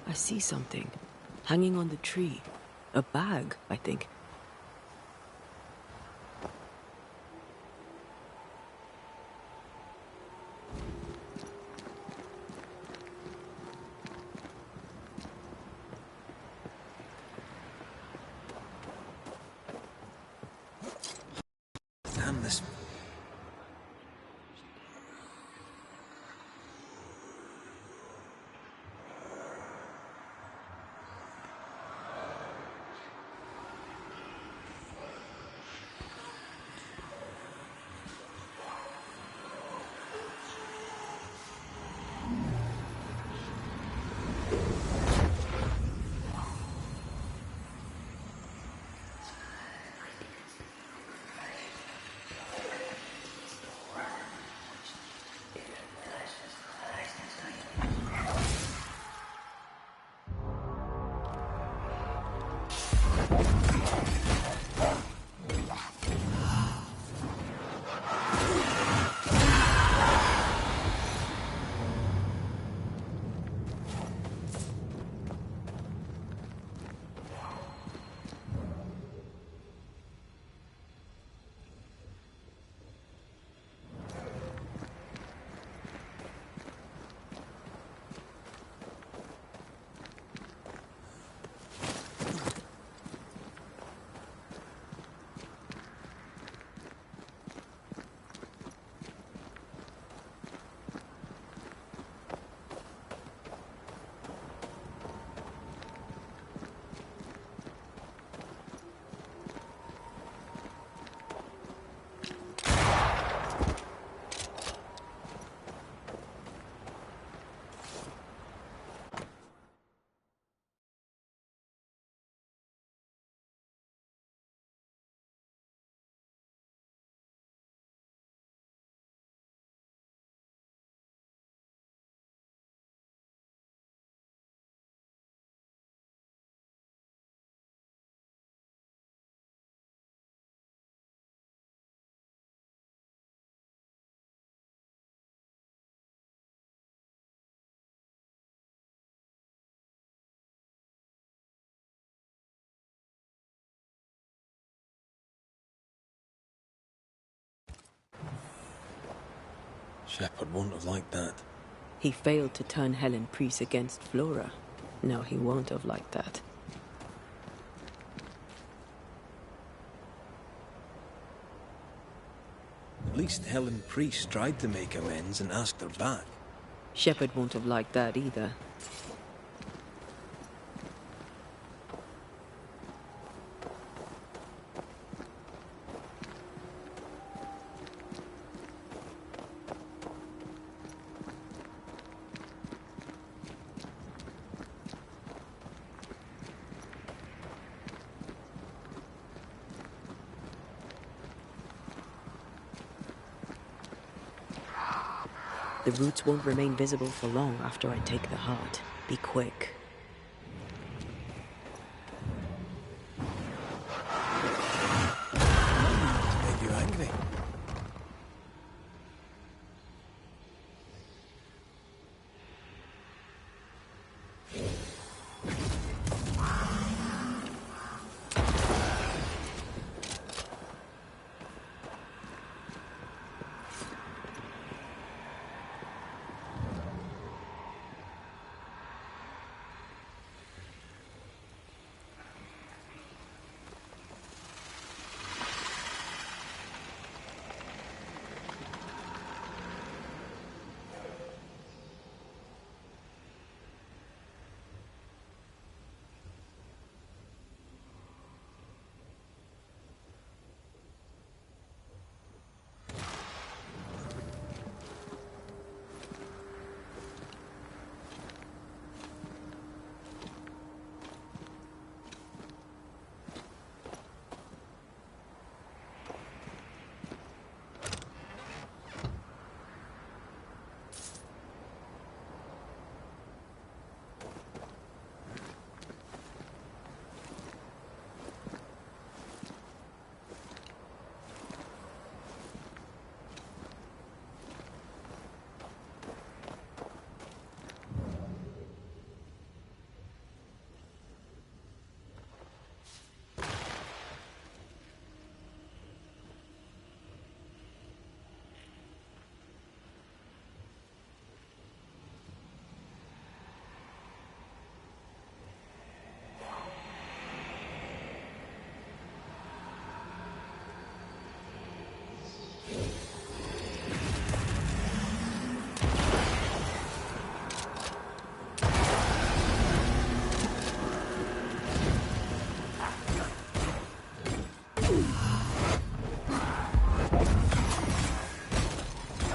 I see something. Hanging on the tree. A bag, I think. Damn this. Shepherd won't have liked that. He failed to turn Helen Priest against Flora. No, he won't have liked that. At least Helen Priest tried to make amends and asked her back. Shepherd won't have liked that either. The roots won't remain visible for long after I take the heart. Be quick. Make you angry.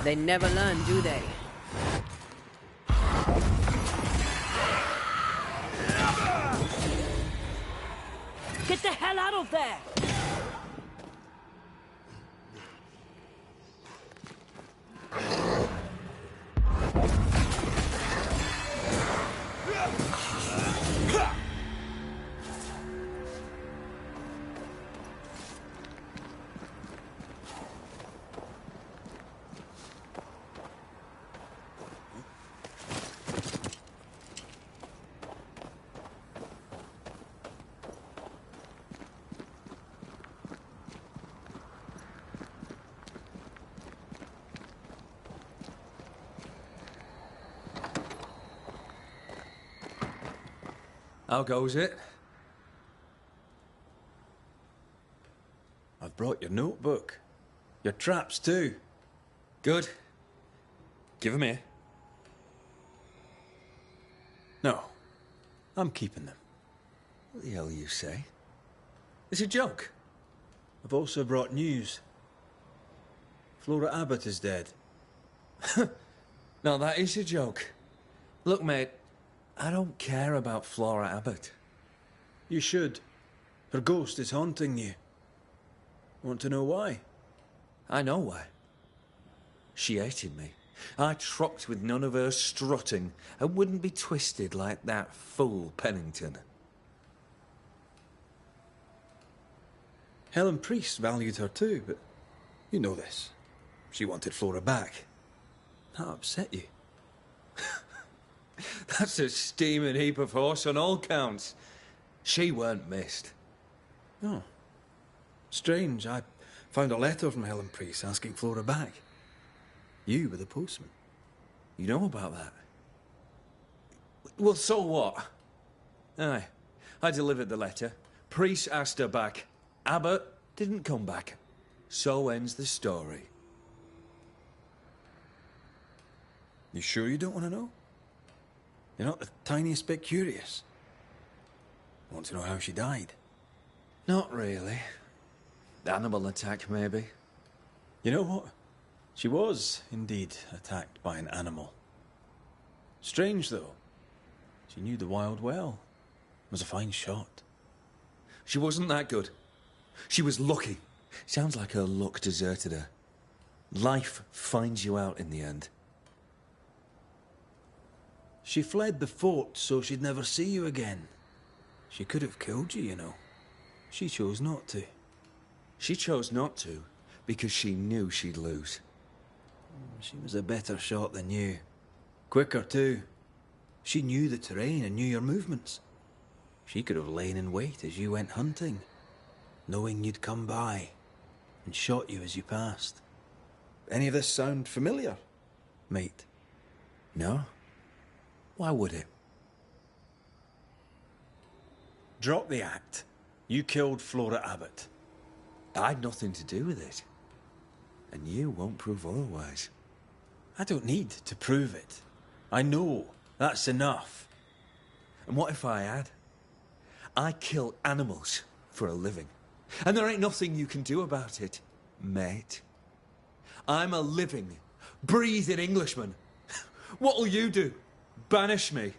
They never learn, do they? Get the hell out of there! How goes it? I've brought your notebook. Your traps too. Good. Give 'em here. No. I'm keeping them. What the hell you say? It's a joke. I've also brought news. Flora Abbott is dead. No, that is a joke. Look, mate, I don't care about Flora Abbott. You should. Her ghost is haunting you. Want to know why? I know why. She hated me. I trocked with none of her strutting and wouldn't be twisted like that fool Pennington. Helen Priest valued her too, but you know this. She wanted Flora back. That upset you. That's a steaming heap of horse on all counts. She weren't missed. Oh. Strange. I found a letter from Helen Priest asking Flora back. You were the postman. You know about that? Well, so what? Aye. I delivered the letter. Priest asked her back. Abbott didn't come back. So ends the story. You sure you don't want to know? You're not the tiniest bit curious. Want to know how she died? Not really. Animal attack, maybe. You know what? She was, indeed, attacked by an animal. Strange, though. She knew the wild well. Was a fine shot. She wasn't that good. She was lucky. Sounds like her luck deserted her. Life finds you out in the end. She fled the fort so she'd never see you again. She could have killed you, you know. She chose not to. She chose not to because she knew she'd lose. She was a better shot than you. Quicker, too. She knew the terrain and knew your movements. She could have lain in wait as you went hunting, knowing you'd come by, and shot you as you passed. Any of this sound familiar, mate? No? Why would it? Drop the act. You killed Flora Abbott. I'd nothing to do with it. And you won't prove otherwise. I don't need to prove it. I know. That's enough. And what if I had? I kill animals for a living. And there ain't nothing you can do about it, mate. I'm a living, breathing Englishman. What'll you do? Banish me?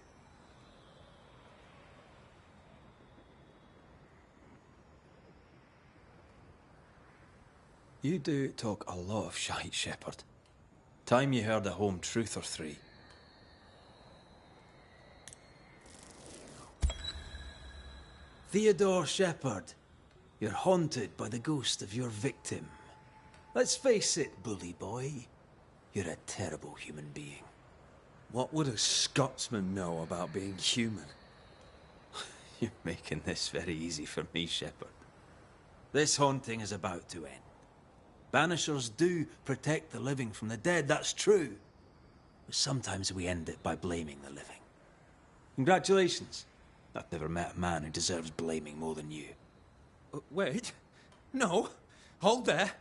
You do talk a lot of shite, Shepherd. Time you heard a home truth or three. Theodore Shepherd, you're haunted by the ghost of your victim. Let's face it, bully boy. You're a terrible human being. What would a Scotsman know about being human? You're making this very easy for me, Shepherd. This haunting is about to end. Banishers do protect the living from the dead, that's true. But sometimes we end it by blaming the living. Congratulations. I've never met a man who deserves blaming more than you. Wait. No. Hold there.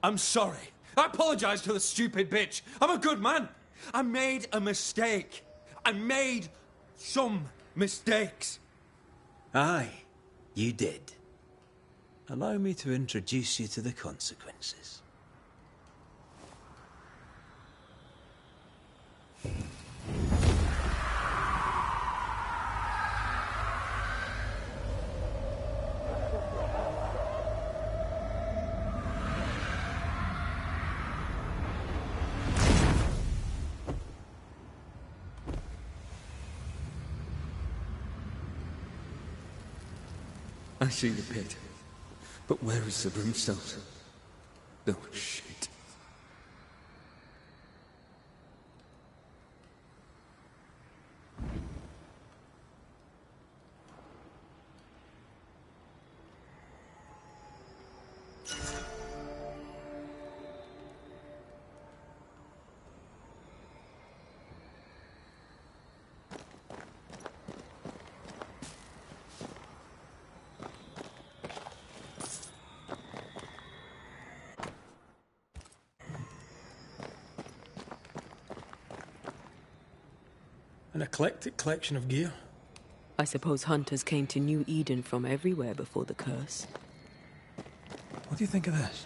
I'm sorry. I apologize to the stupid bitch. I'm a good man. I made a mistake. I made some mistakes. Aye, you did. Allow me to introduce you to the consequences. I see the pit. But where is the brimstone? Oh, shit. An eclectic collection of gear. I suppose hunters came to New Eden from everywhere before the curse. What do you think of this?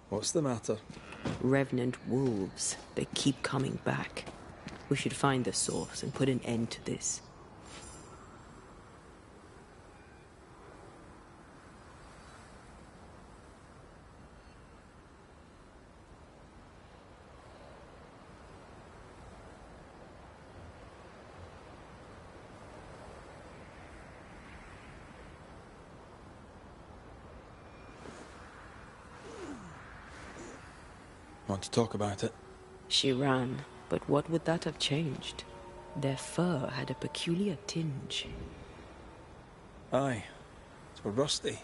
What's the matter? Revenant wolves. They keep coming back. We should find the source and put an end to this. Want to talk about it? She ran, but what would that have changed? Their fur had a peculiar tinge. Aye. It's were rusty.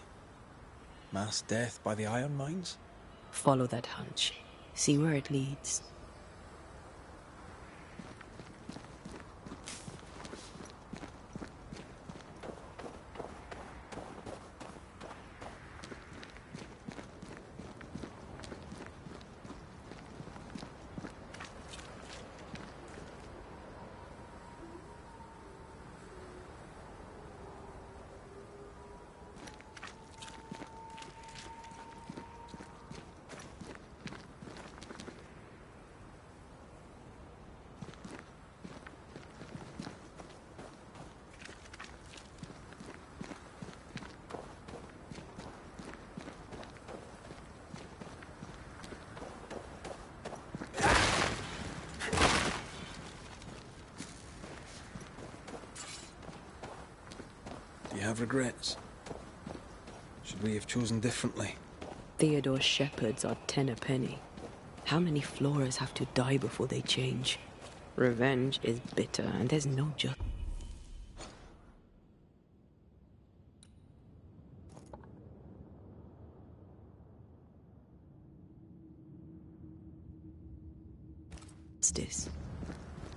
Mass death by the iron mines? Follow that hunch. See where it leads. have regrets? Should we have chosen differently? Theodore's shepherds are 10 a penny. How many Floras have to die before they change? Revenge is bitter, and there's no justice.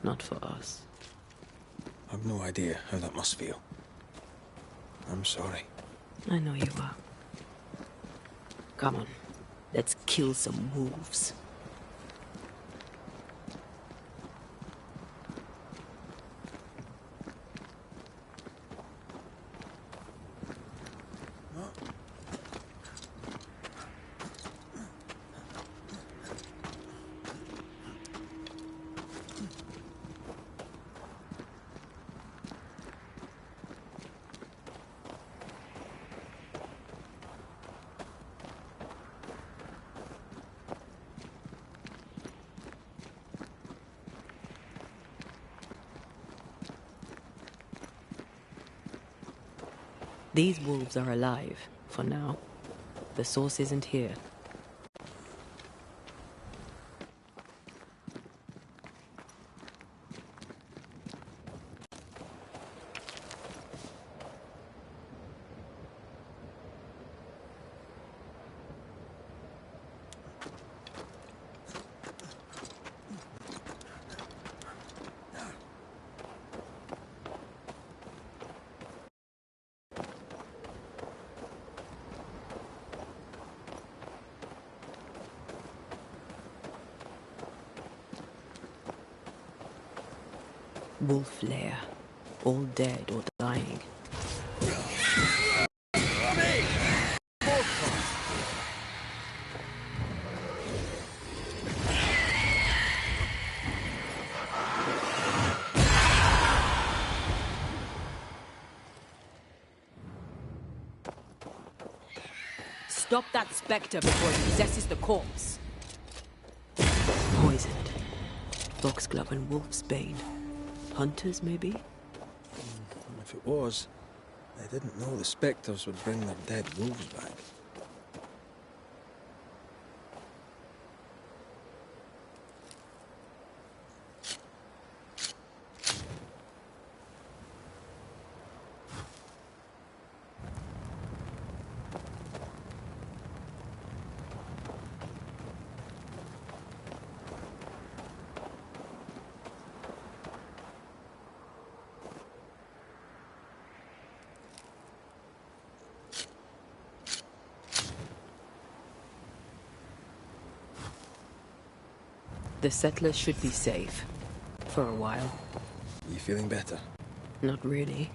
Not for us. I've no idea how that must feel. I'm sorry. I know you are. Come on, let's kill some wolves. These wolves are alive, for now. The source isn't here. Wolf lair, all dead or dying. Stop that spectre before it possesses the corpse. Poisoned. Foxglove and wolf's bane. Hunters, maybe? If it was, they didn't know the spectres would bring their dead wolves back. The settlers should be safe. For a while. You feeling better? Not really.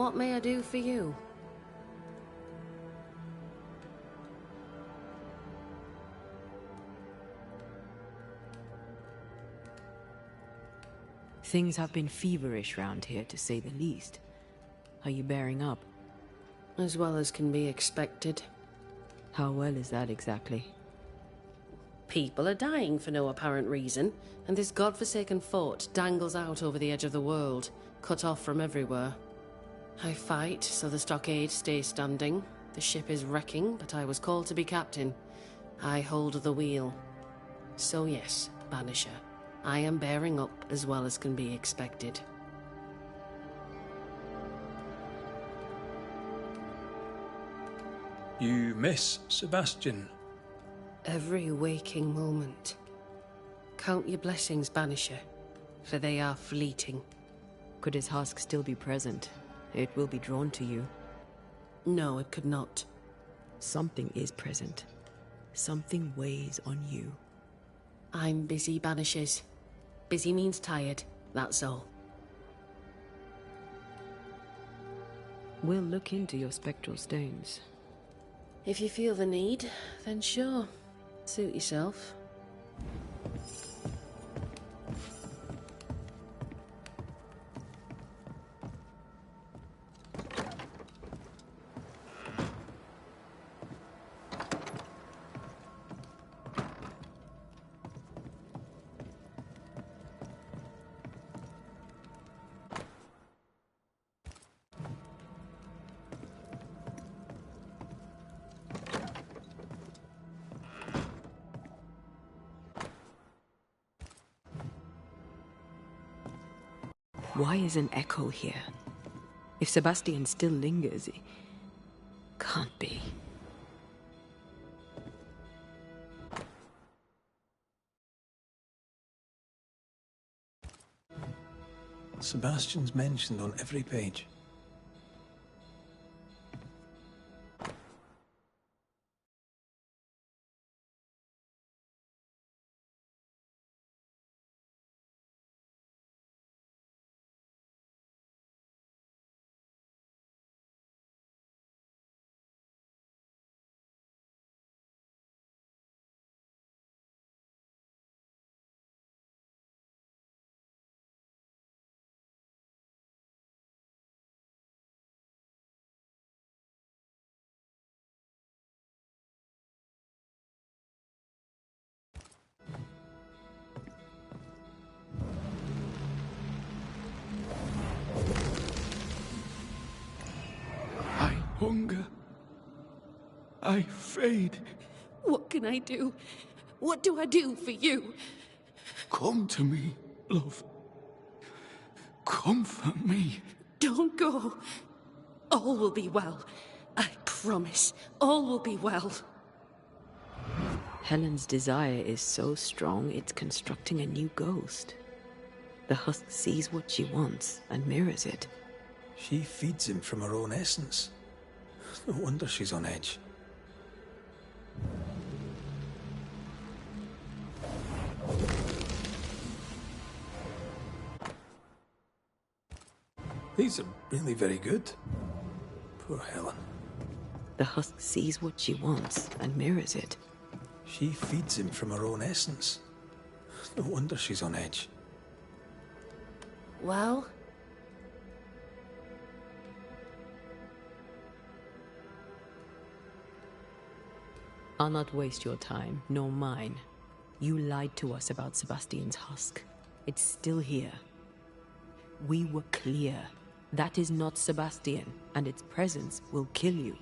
What may I do for you? Things have been feverish round here, to say the least. Are you bearing up? As well as can be expected. How well is that exactly? People are dying for no apparent reason, and this godforsaken fort dangles out over the edge of the world, cut off from everywhere. I fight so the stockade stays standing. The ship is wrecking, but I was called to be captain. I hold the wheel. So yes, Banisher, I am bearing up as well as can be expected. You miss Sebastian? Every waking moment. Count your blessings, Banisher, for they are fleeting. Could his husk still be present? It will be drawn to you. No, it could not. Something is present. Something weighs on you. I'm busy, Banishers. Busy means tired, that's all. We'll look into your spectral stones. If you feel the need, then sure. Suit yourself. Why is an echo here? If Sebastian still lingers, it can't be. Sebastian's mentioned on every page. I hunger. I fade. What can I do? What do I do for you? Come to me, love. Comfort me. Don't go. All will be well. I promise. All will be well. Helen's desire is so strong, it's constructing a new ghost. The husk sees what she wants and mirrors it. She feeds him from her own essence. No wonder she's on edge. These are really very good. Poor Helen. The husk sees what she wants and mirrors it. She feeds him from her own essence. No wonder she's on edge. Well? I'll not waste your time, nor mine. You lied to us about Sebastian's husk. It's still here. We were clear. That is not Sebastian, and its presence will kill you.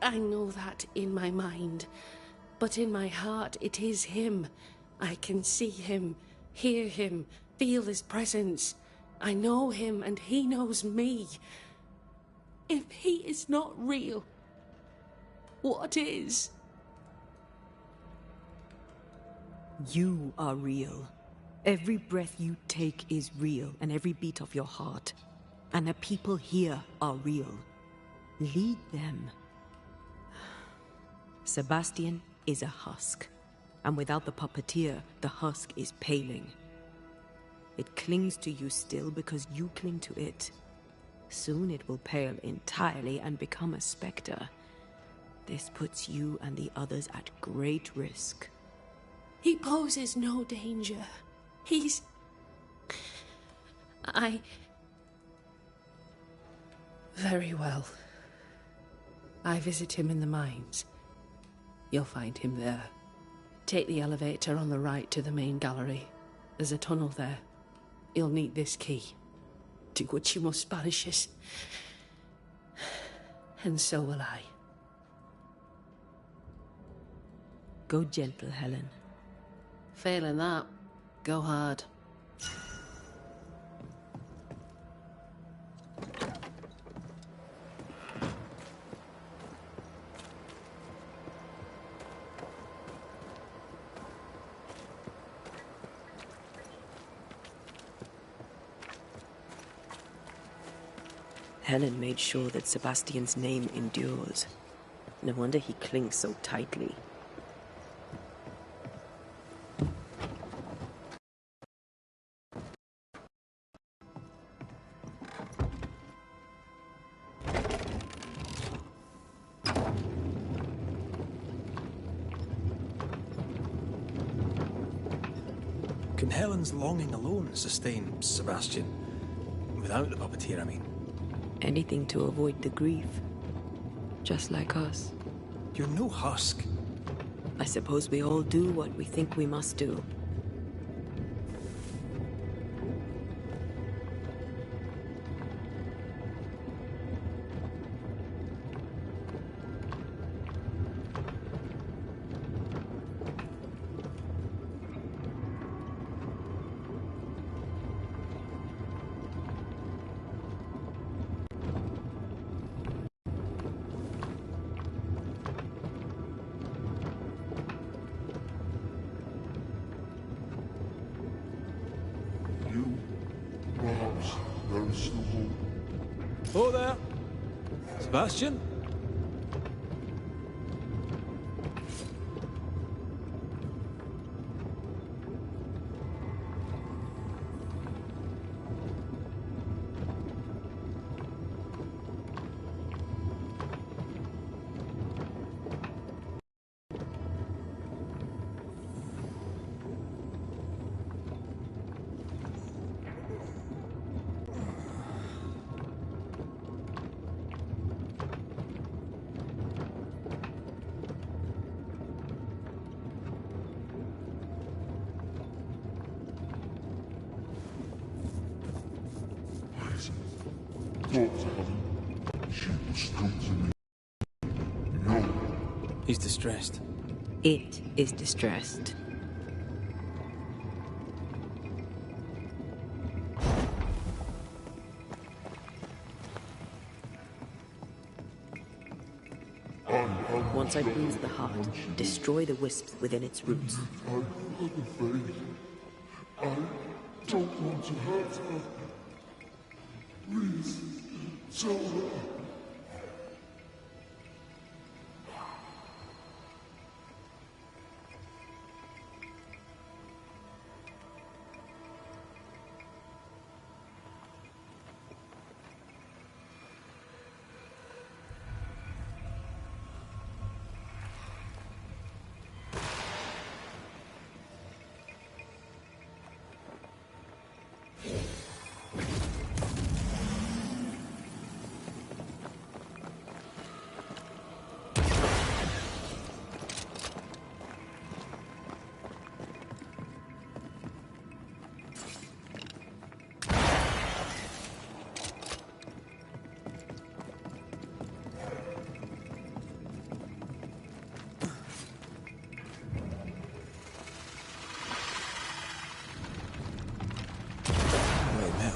I know that in my mind. But in my heart, it is him. I can see him, hear him, feel his presence. I know him, and he knows me. If he is not real, what is? You are real. Every breath you take is real, and every beat of your heart. And the people here are real. Lead them. Sebastian is a husk, and without the puppeteer, the husk is paling. It clings to you still because you cling to it. Soon it will pale entirely and become a specter. This puts you and the others at great risk. He poses no danger. He's... Very well. I visit him in the mines. You'll find him there. Take the elevator on the right to the main gallery. There's a tunnel there. You'll need this key. Do what you must, Banishers. And so will I. Go gentle, Helen. Failing that, go hard. Helen made sure that Sebastian's name endures. No wonder he clings so tightly. Can Helen's longing alone sustain Sebastian? Without the puppeteer, I mean. Anything to avoid the grief. Just like us. You're no husk. I suppose we all do what we think we must do. Perhaps there is still hope. Oh there! Sebastian? Talk to Helen. She must come to me. No. He's distressed. It is distressed. Once I bruise the heart, destroy the wisps within its roots. I have a faith. I don't want to hurt her. Please, tell her.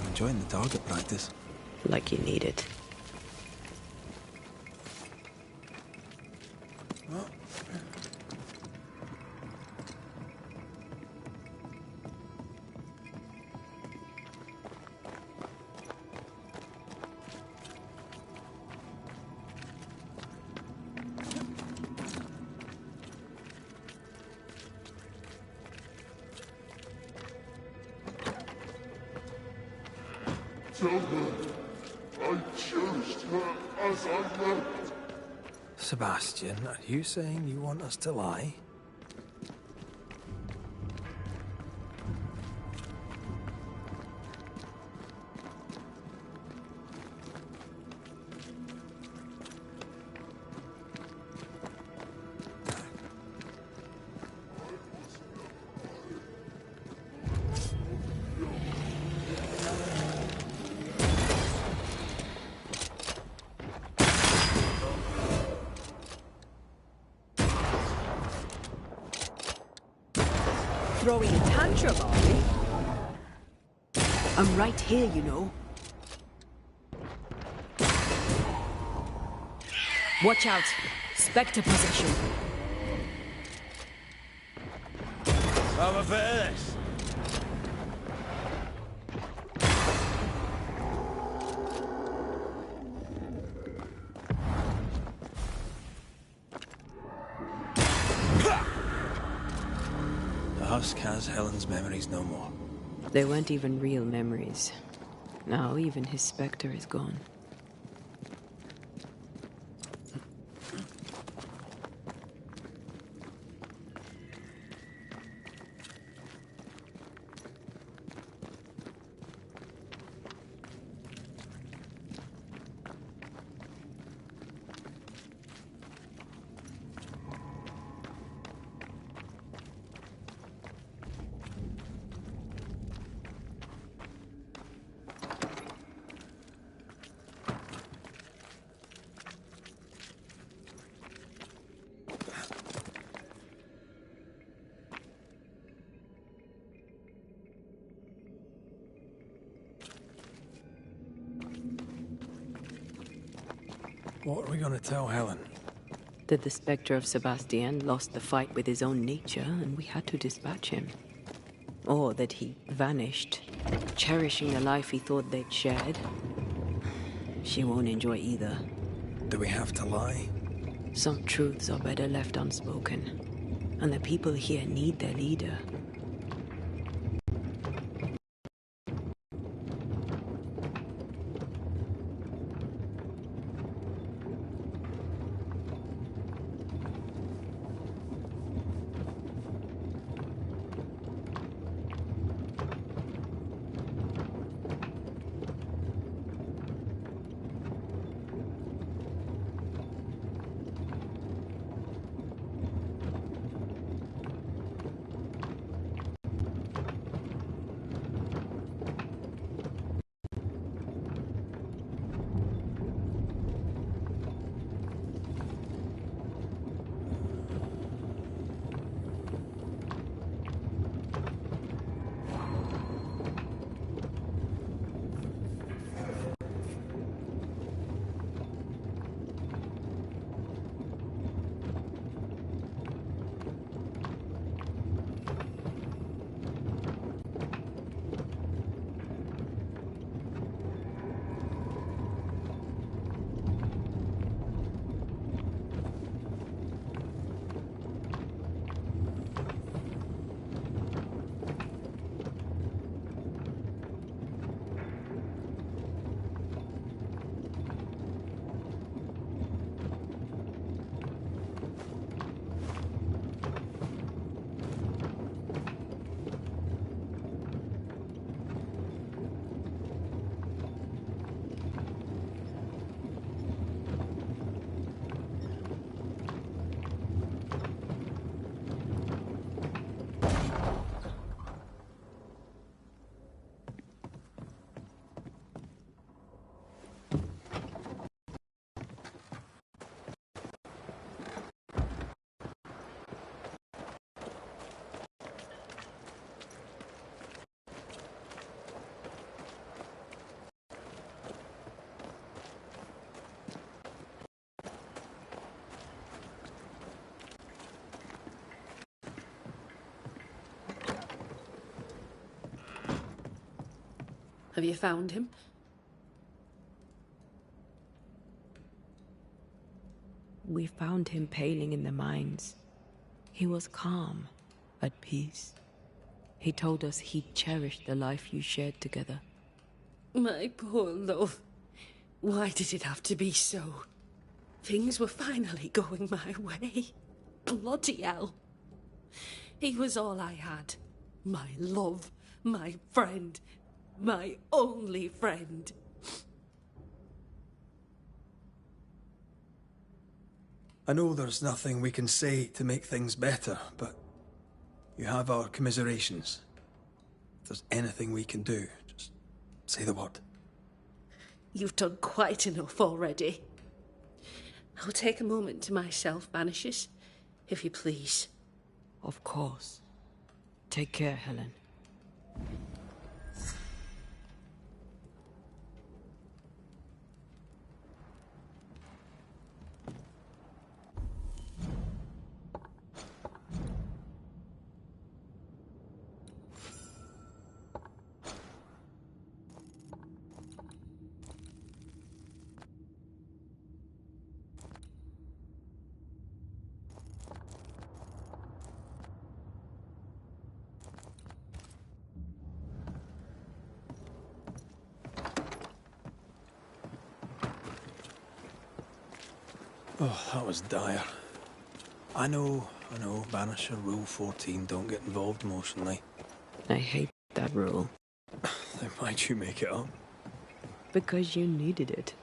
Enjoying the target practice. Like you need it. Tell her I as I left. Sebastian, are you saying you want us to lie? Throwing a tantrum, are we? I'm right here, you know. Watch out! Spectre possession. Have a bit of this. The husk has Helen's memories no more. They weren't even real memories. Now even his spectre is gone. What are we going to tell Helen? That the spectre of Sebastian lost the fight with his own nature and we had to dispatch him. Or that he vanished, cherishing the life he thought they'd shared. She won't enjoy either. Do we have to lie? Some truths are better left unspoken. And the people here need their leader. Have you found him? We found him paling in the mines. He was calm, at peace. He told us he'd cherished the life you shared together. My poor love. Why did it have to be so? Things were finally going my way. Bloody hell. He was all I had. My love, my friend, my only friend. I know there's nothing we can say to make things better, but you have our commiserations. If there's anything we can do, just say the word. You've done quite enough already. I'll take a moment to myself, Banishers, if you please. Of course. Take care, Helen. Oh, that was dire. I know, Banisher Rule 14, don't get involved emotionally. I hate that rule. Then why'd you make it up? Because you needed it.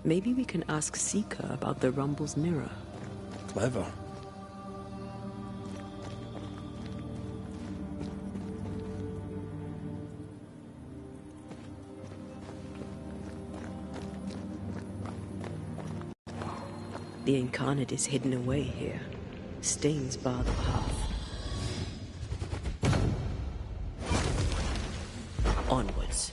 Maybe we can ask Seeker about the Rumble's mirror. Clever. The Incarnate is hidden away here. Stains bar the path. Onwards.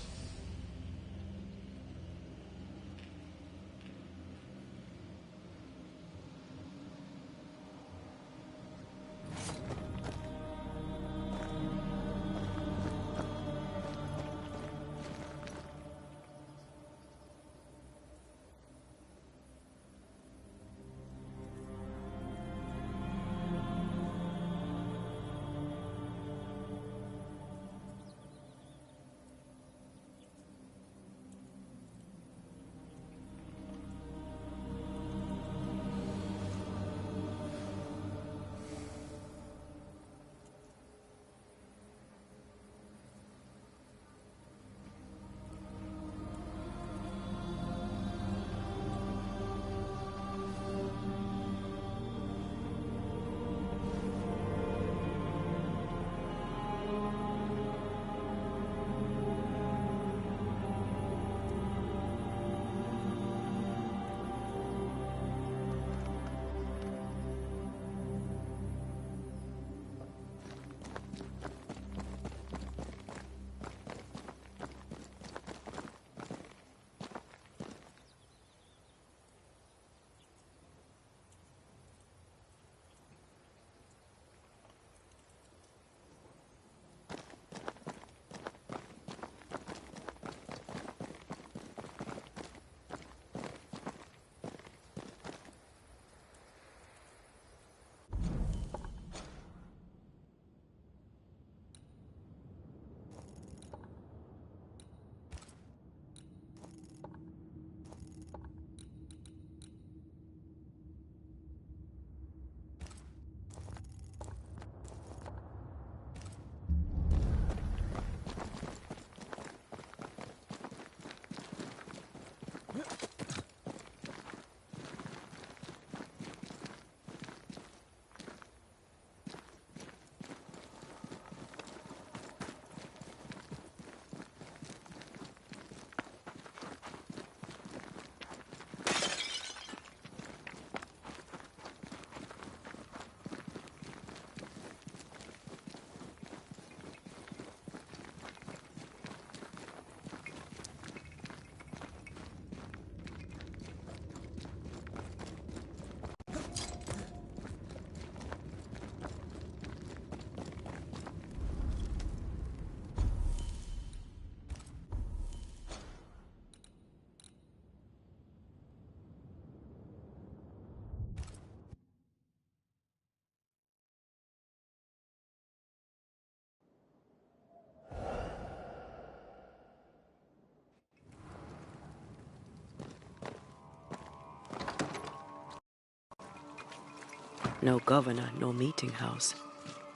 No governor, no meeting house.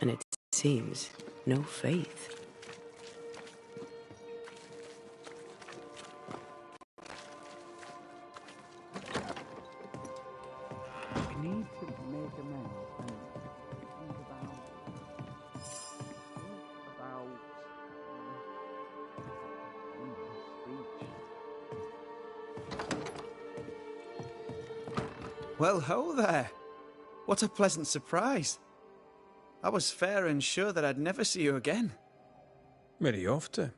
And it seems no faith. We need to make amends and think about Well, ho there! What a pleasant surprise. I was fair and sure that I'd never see you again. Where are you off to?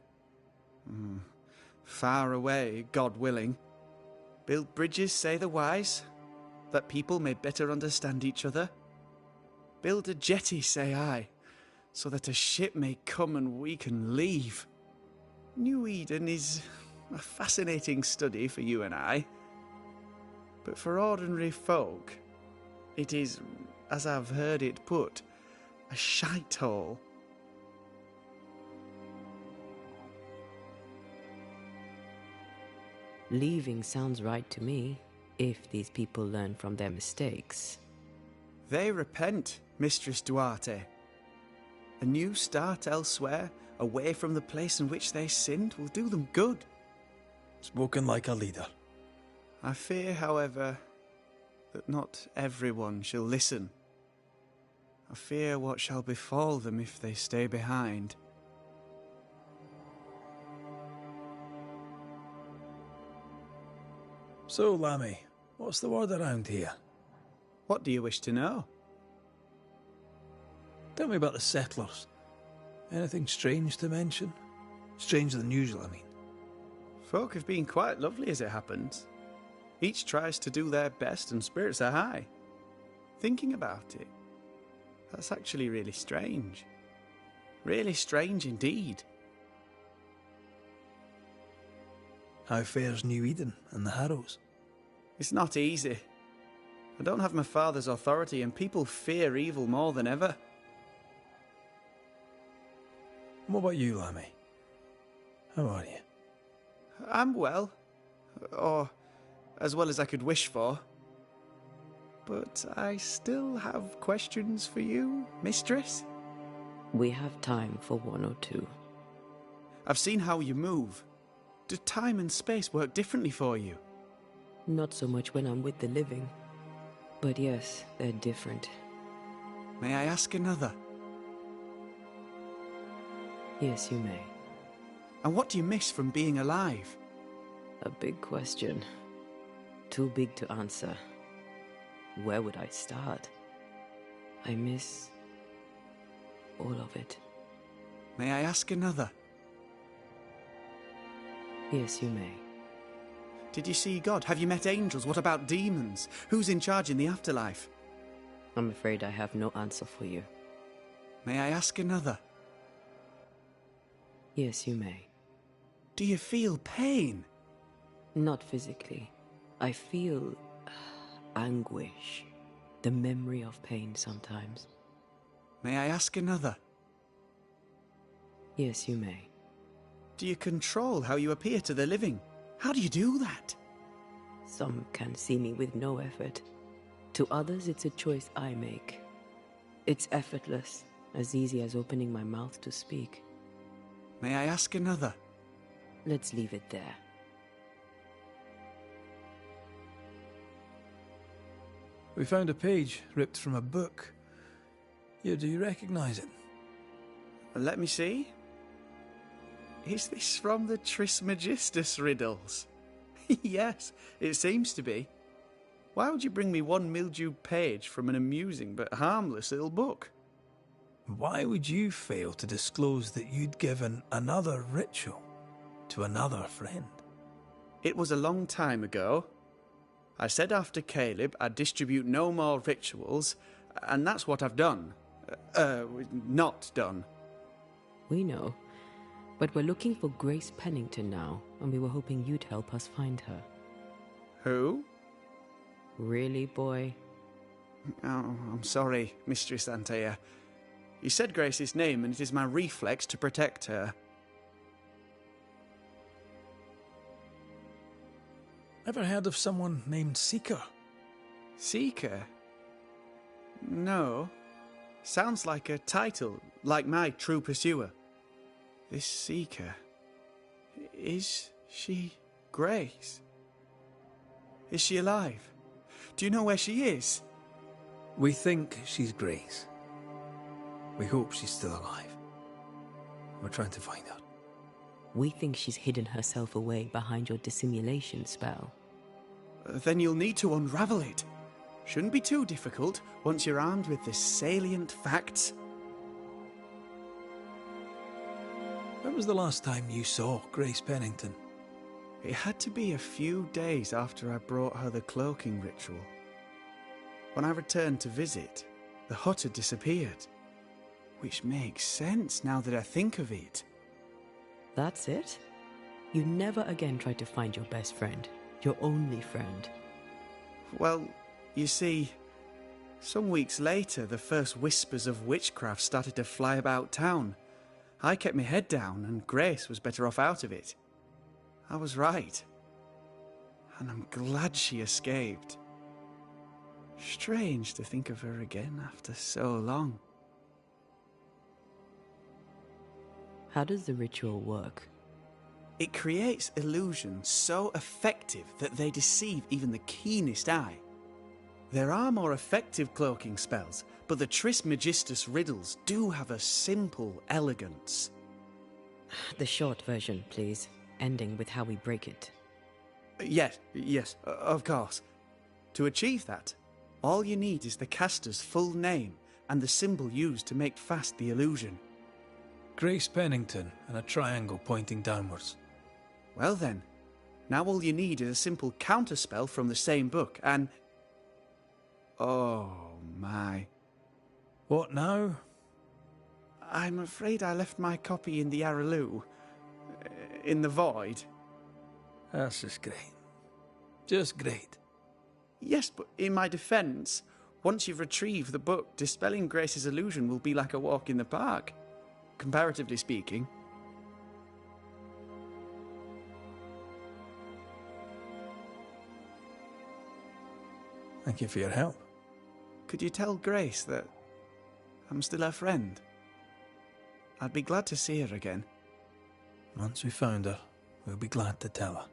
Far away, God willing. Build bridges, say the wise, that people may better understand each other. Build a jetty, say I, so that a ship may come and we can leave. New Eden is a fascinating study for you and I. But for ordinary folk, it is, as I've heard it put, a shite hole. Leaving sounds right to me, if these people learn from their mistakes. They repent, Mistress Duarte. A new start elsewhere, away from the place in which they sinned, will do them good. Spoken like a leader. I fear, however, that not everyone shall listen. I fear what shall befall them if they stay behind. So, Lammy, what's the word around here? What do you wish to know? Tell me about the settlers. Anything strange to mention? Stranger than usual, I mean. Folk have been quite lovely as it happens. Each tries to do their best and spirits are high. Thinking about it, that's actually really strange. Really strange indeed. How fares New Eden and the Harrows? It's not easy. I don't have my father's authority and people fear evil more than ever. What about you, Lammy? How are you? I'm well. Or as well as I could wish for. But I still have questions for you, mistress. We have time for one or two. I've seen how you move. Do time and space work differently for you? Not so much when I'm with the living. But yes, they're different. May I ask another? Yes, you may. And what do you miss from being alive? A big question. Too big to answer. Where would I start? I miss all of it. May I ask another? Yes, you may. Did you see God? Have you met angels? What about demons? Who's in charge in the afterlife? I'm afraid I have no answer for you. May I ask another? Yes, you may. Do you feel pain? Not physically. I feel anguish. The memory of pain sometimes. May I ask another? Yes, you may. Do you control how you appear to the living? How do you do that? Some can see me with no effort. To others, it's a choice I make. It's effortless, as easy as opening my mouth to speak. May I ask another? Let's leave it there. We found a page ripped from a book. Here, do you recognize it? Let me see. Is this from the Trismegistus riddles? Yes, it seems to be. Why would you bring me one mildewed page from an amusing but harmless little book? Why would you fail to disclose that you'd given another ritual to another friend? It was a long time ago. I said after Caleb I'd distribute no more rituals, and that's what I've done. Not done. We know. But we're looking for Grace Pennington now, and we were hoping you'd help us find her. Who? Really, boy? Oh, I'm sorry, Mistress Antea. You said Grace's name, and it is my reflex to protect her. Ever heard of someone named Seeker? Seeker? No. Sounds like a title, like my true pursuer. This Seeker... Is she Grace? Is she alive? Do you know where she is? We think she's Grace. We hope she's still alive. We're trying to find out. We think she's hidden herself away behind your dissimulation spell. Then you'll need to unravel it. Shouldn't be too difficult once you're armed with the salient facts. When was the last time you saw Grace Pennington? It had to be a few days after I brought her the cloaking ritual. When I returned to visit, the hut had disappeared. Which makes sense now that I think of it. That's it? You never again tried to find your best friend, your only friend. Well, you see, some weeks later, the first whispers of witchcraft started to fly about town. I kept my head down, and Grace was better off out of it. I was right. And I'm glad she escaped. Strange to think of her again after so long. How does the ritual work? It creates illusions so effective that they deceive even the keenest eye. There are more effective cloaking spells, but the Trismegistus riddles do have a simple elegance. The short version, please, ending with how we break it. Yes, of course. To achieve that, all you need is the caster's full name and the symbol used to make fast the illusion. Grace Pennington and a triangle pointing downwards. Well then, now all you need is a simple counterspell from the same book and... Oh my. What now? I'm afraid I left my copy in the Araloo. In the void. That's just great. Just great. Yes, but in my defense, once you've retrieved the book, dispelling Grace's illusion will be like a walk in the park. Comparatively speaking. Thank you for your help. Could you tell Grace that I'm still her friend? I'd be glad to see her again. Once we found her, we'll be glad to tell her.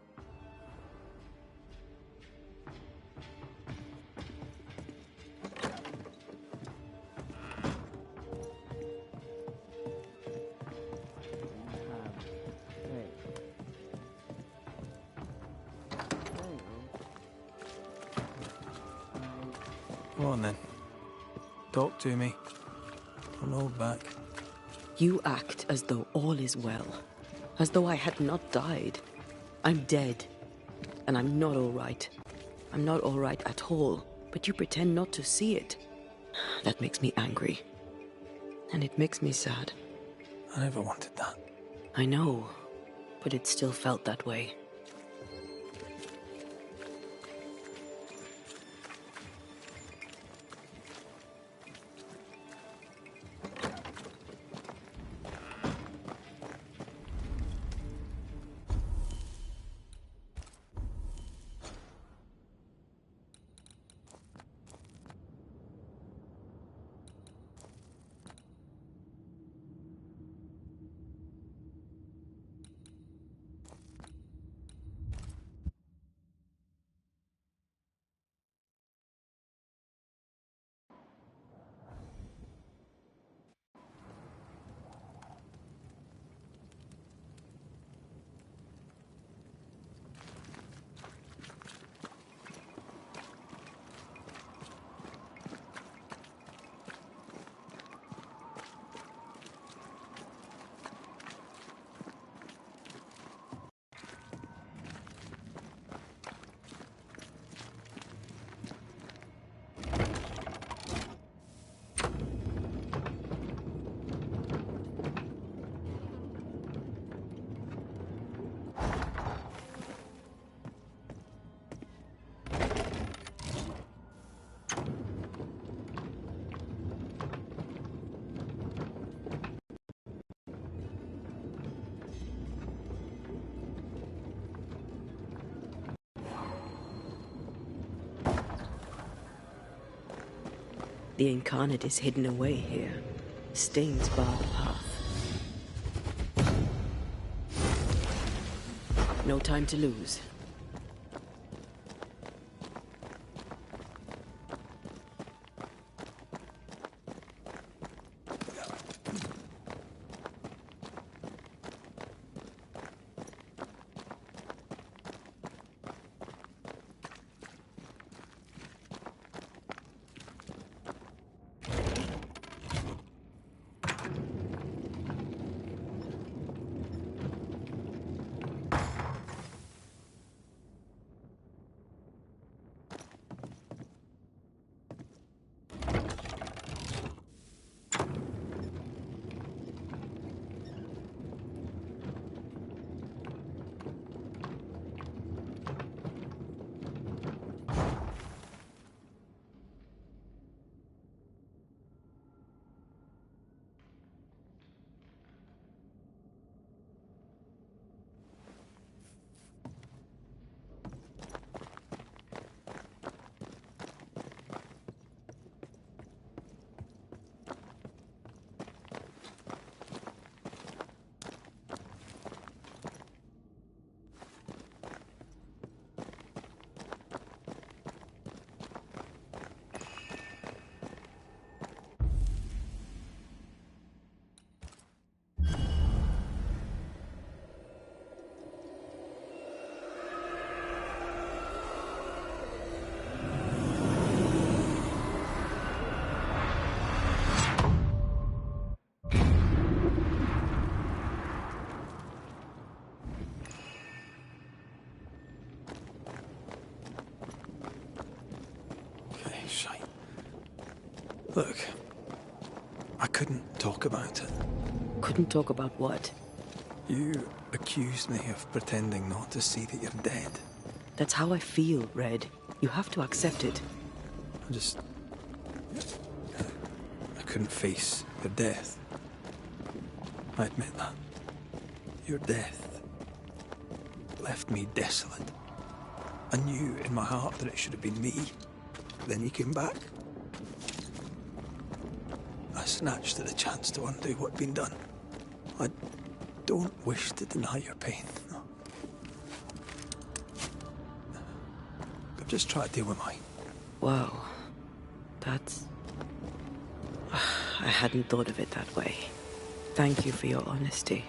Go on then. Talk to me. Don't hold back. You act as though all is well. As though I had not died. I'm dead. And I'm not all right. I'm not all right at all. But you pretend not to see it. That makes me angry. And it makes me sad. I never wanted that. I know. But it still felt that way. The incarnate is hidden away here. Stains bar the path. No time to lose. Look, I couldn't talk about it. Couldn't talk about what? You accused me of pretending not to see that you're dead. That's how I feel, Red. You have to accept it. I couldn't face your death. I admit that. Your death left me desolate. I knew in my heart that it should have been me. Then you came back. I snatched at the chance to undo what'd been done. I don't wish to deny your pain. No. I've just tried to deal with mine. Wow. That's... I hadn't thought of it that way. Thank you for your honesty.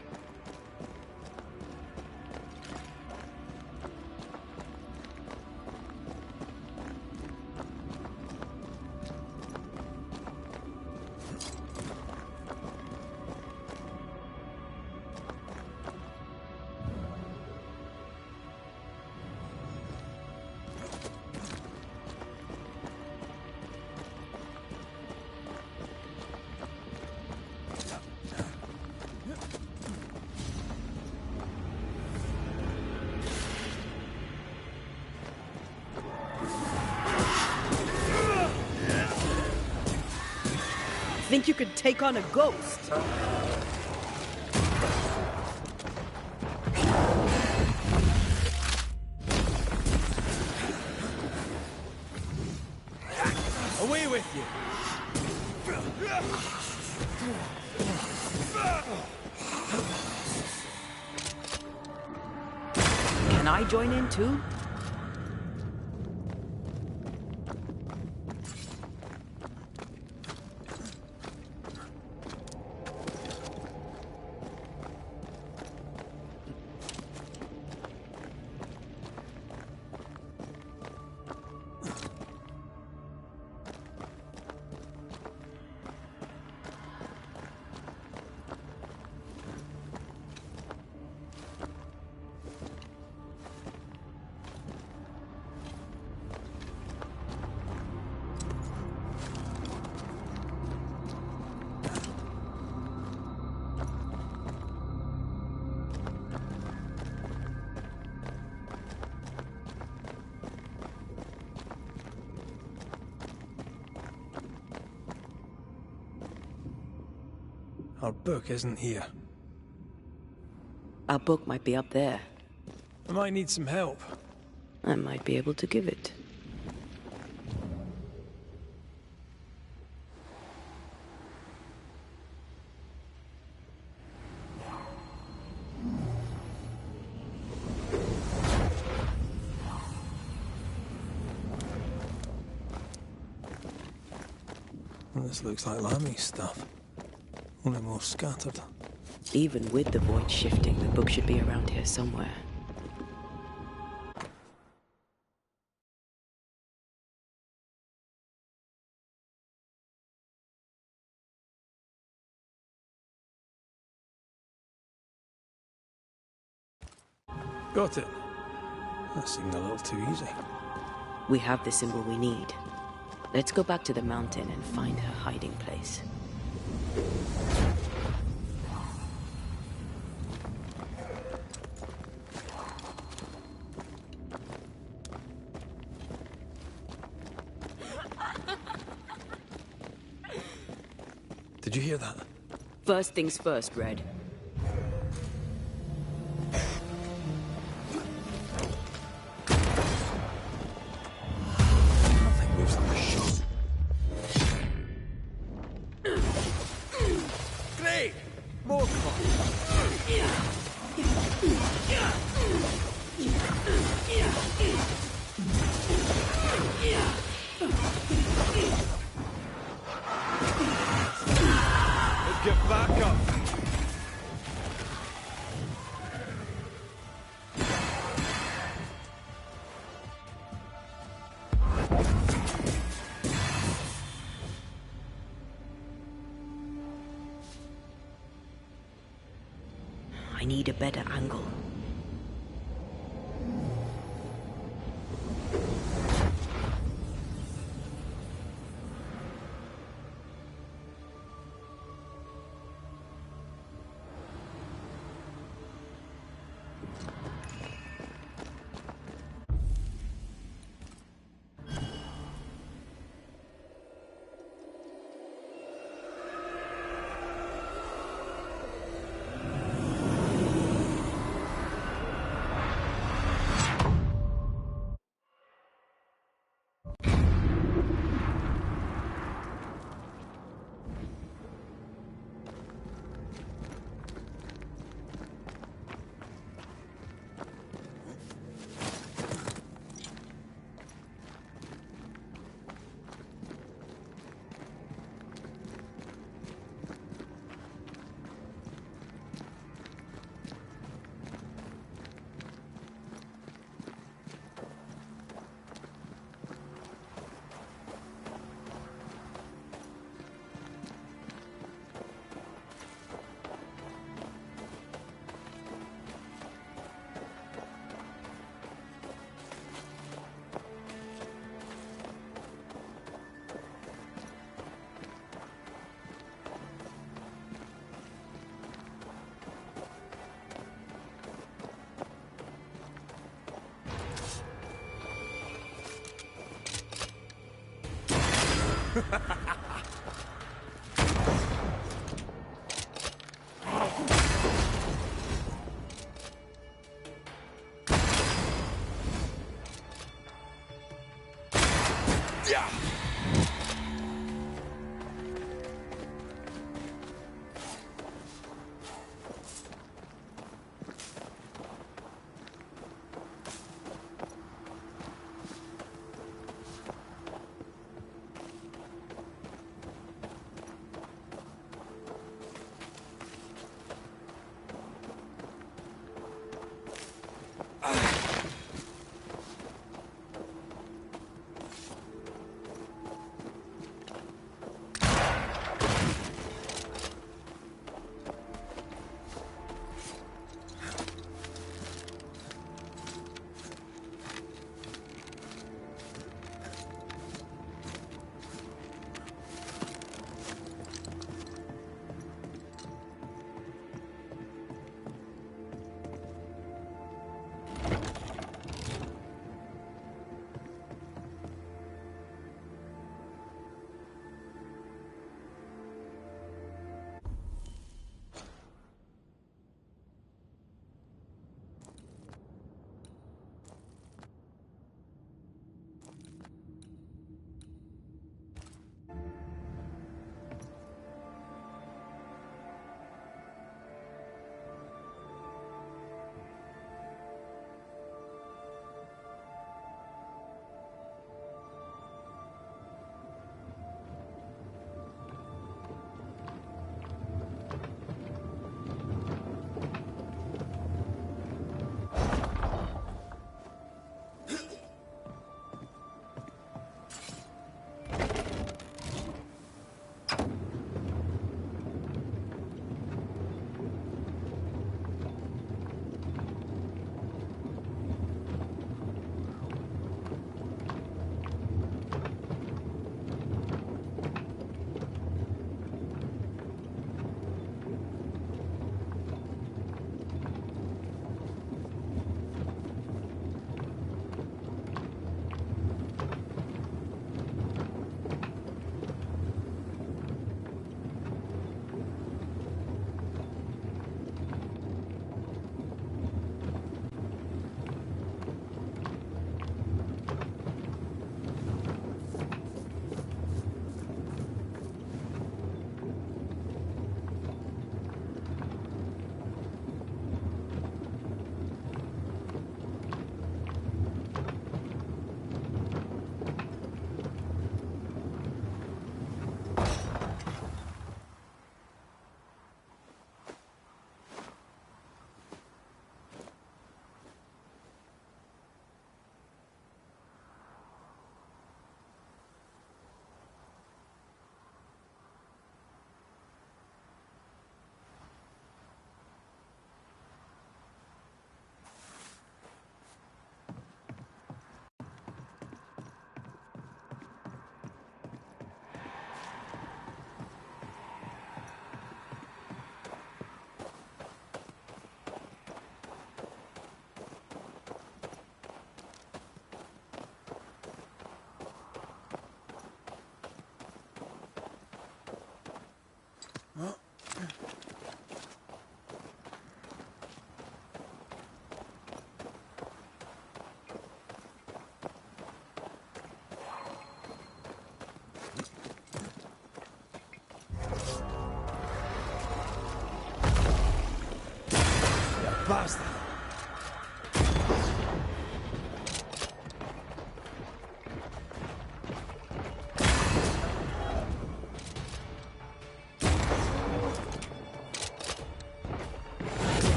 Think you could take on a ghost? Away with you! Can I join in too? Our book isn't here. Our book might be up there. I might need some help. I might be able to give it. This looks like Lammy's stuff. Only more scattered. Even with the void shifting, the book should be around here somewhere. Got it. That seemed a little too easy. We have the symbol we need. Let's go back to the mountain and find her hiding place. Did you hear that? First things first, Red. Nothing moves like a shot. Great! More Let's get back up! I need a better angle. bastard!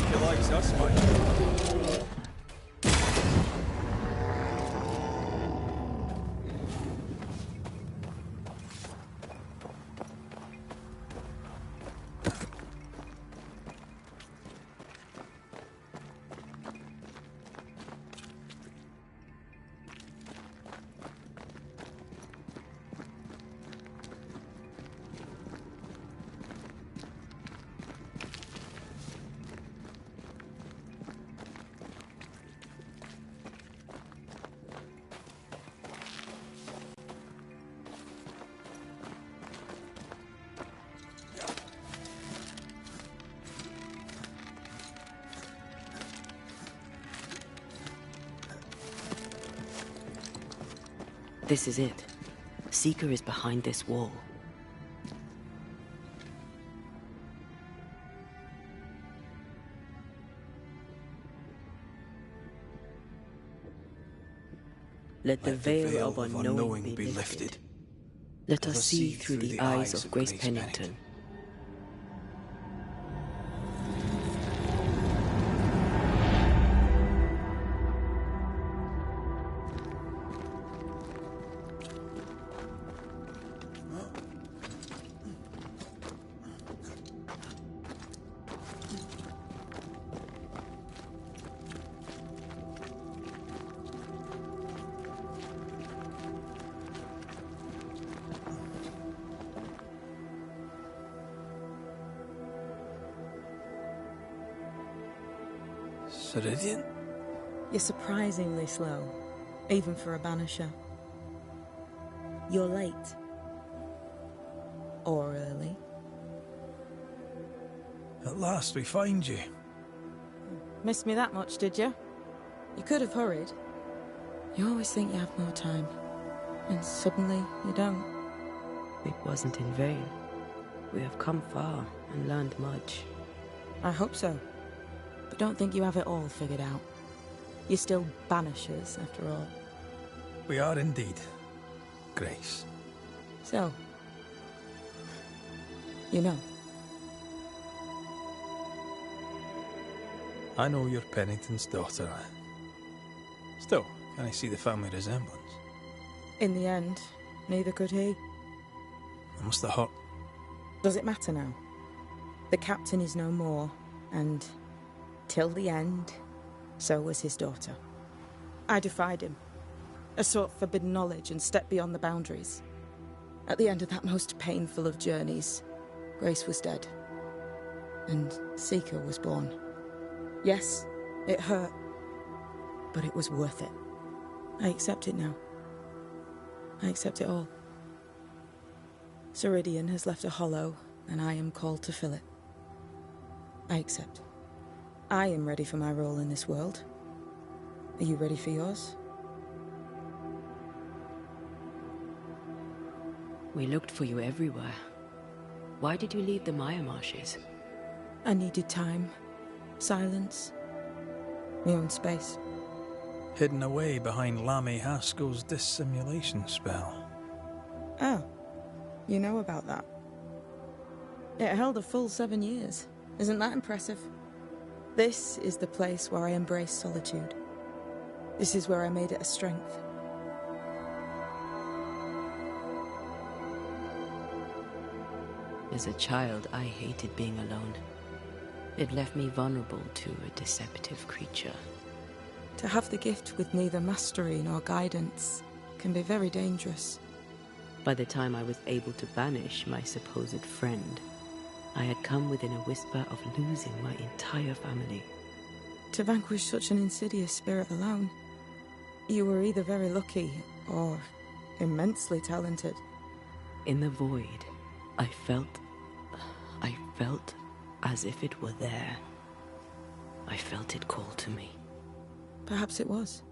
He likes us, mate. This is it. Seeker is behind this wall. Let the veil of unknowing be lifted. Let us see through the eyes of Grace Pennington. Ceridian? You're surprisingly slow, even for a Banisher. You're late. Or early. At last we find you. Missed me that much, did you? You could have hurried. You always think you have more time, and suddenly you don't. It wasn't in vain. We have come far and learned much. I hope so. But don't think you have it all figured out. You're still Banishers, after all. We are indeed, Grace. So, you know. I know you're Pennington's daughter. Still, can I see the family resemblance? In the end, neither could he. It must have hurt. Does it matter now? The captain is no more, and till the end, so was his daughter. I defied him. I sought forbidden knowledge and stepped beyond the boundaries. At the end of that most painful of journeys, Grace was dead. And Seeker was born. Yes, it hurt, but it was worth it. I accept it now. I accept it all. Ceridian has left a hollow, and I am called to fill it. I accept. I am ready for my role in this world. Are you ready for yours? We looked for you everywhere. Why did you leave the Maya Marshes? I needed time, silence, my own space. Hidden away behind Lammy Haskell's dissimulation spell. Oh, you know about that? It held a full 7 years. Isn't that impressive? This is the place where I embraced solitude. This is where I made it a strength. As a child, I hated being alone. It left me vulnerable to a deceptive creature. To have the gift with neither mastery nor guidance can be very dangerous. By the time I was able to banish my supposed friend, I had come within a whisper of losing my entire family. To vanquish such an insidious spirit alone, you were either very lucky or immensely talented. In the void, I felt as if it were there. I felt it call to me. Perhaps it was.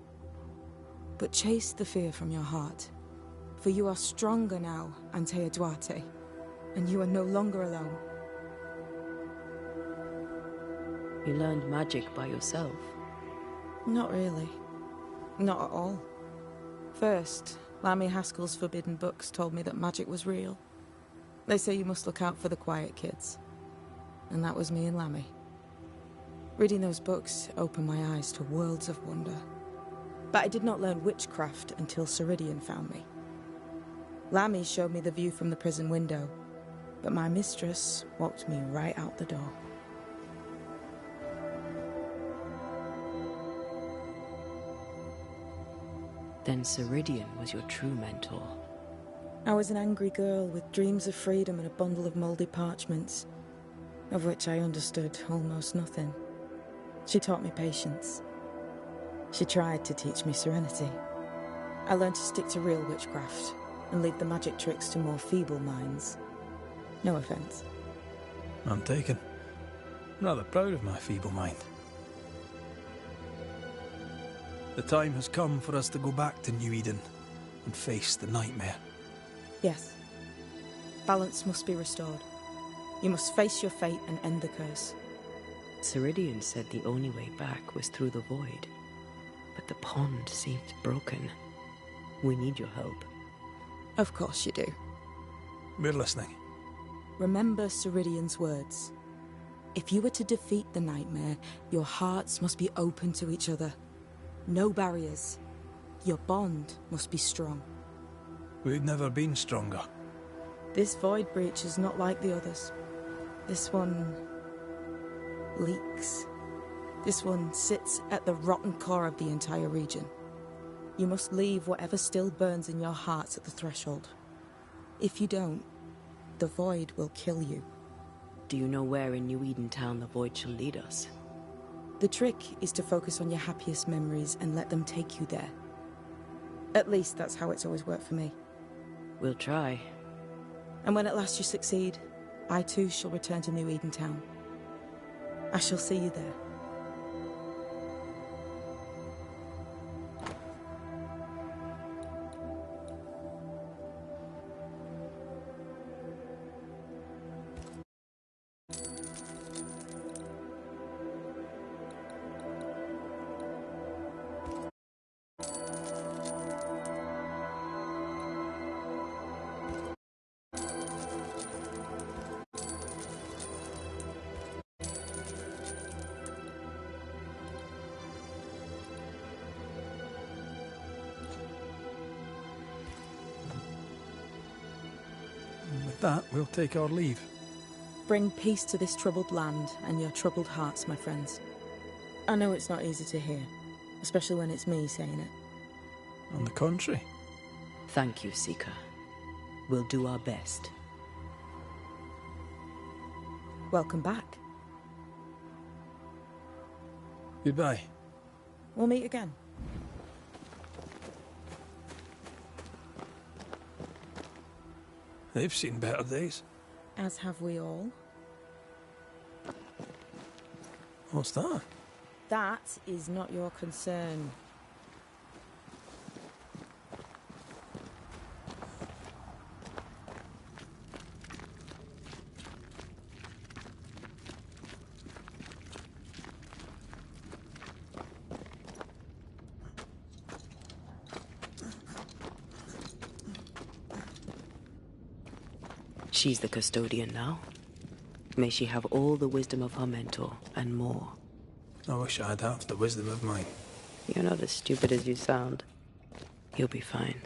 But chase the fear from your heart. For you are stronger now, Antea Duarte, and you are no longer alone. You learned magic by yourself? Not really. Not at all. First, Lammy Haskell's forbidden books told me that magic was real. They say you must look out for the quiet kids. And that was me and Lammy. Reading those books opened my eyes to worlds of wonder. But I did not learn witchcraft until Ceridian found me. Lammy showed me the view from the prison window, but my mistress walked me right out the door. Then Ceridian was your true mentor. I was an angry girl with dreams of freedom and a bundle of mouldy parchments, of which I understood almost nothing. She taught me patience. She tried to teach me serenity. I learned to stick to real witchcraft and leave the magic tricks to more feeble minds. No offense. I'm taken. I'm rather proud of my feeble mind. The time has come for us to go back to New Eden and face the nightmare. Yes. Balance must be restored. You must face your fate and end the curse. Ceridian said the only way back was through the void. But the pond seemed broken. We need your help. Of course you do. We're listening. Remember Ceridian's words. If you were to defeat the nightmare, your hearts must be open to each other. No barriers. Your bond must be strong. We've never been stronger. This void breach is not like the others. This one leaks. This one sits at the rotten core of the entire region. You must leave whatever still burns in your hearts at the threshold. If you don't, the void will kill you. Do you know where in New Eden Town the void shall lead us? The trick is to focus on your happiest memories and let them take you there. At least that's how it's always worked for me. We'll try. And when at last you succeed, I too shall return to New Eden Town. I shall see you there. With that, we'll take our leave. Bring peace to this troubled land and your troubled hearts, my friends. I know it's not easy to hear, especially when it's me saying it. On the contrary. Thank you, Seeker. We'll do our best. Welcome back. Goodbye. We'll meet again. They've seen better days. As have we all. What's that? That is not your concern. She's the custodian now. May she have all the wisdom of her mentor, and more. I wish I'd have the wisdom of mine. You're not as stupid as you sound. You'll be fine.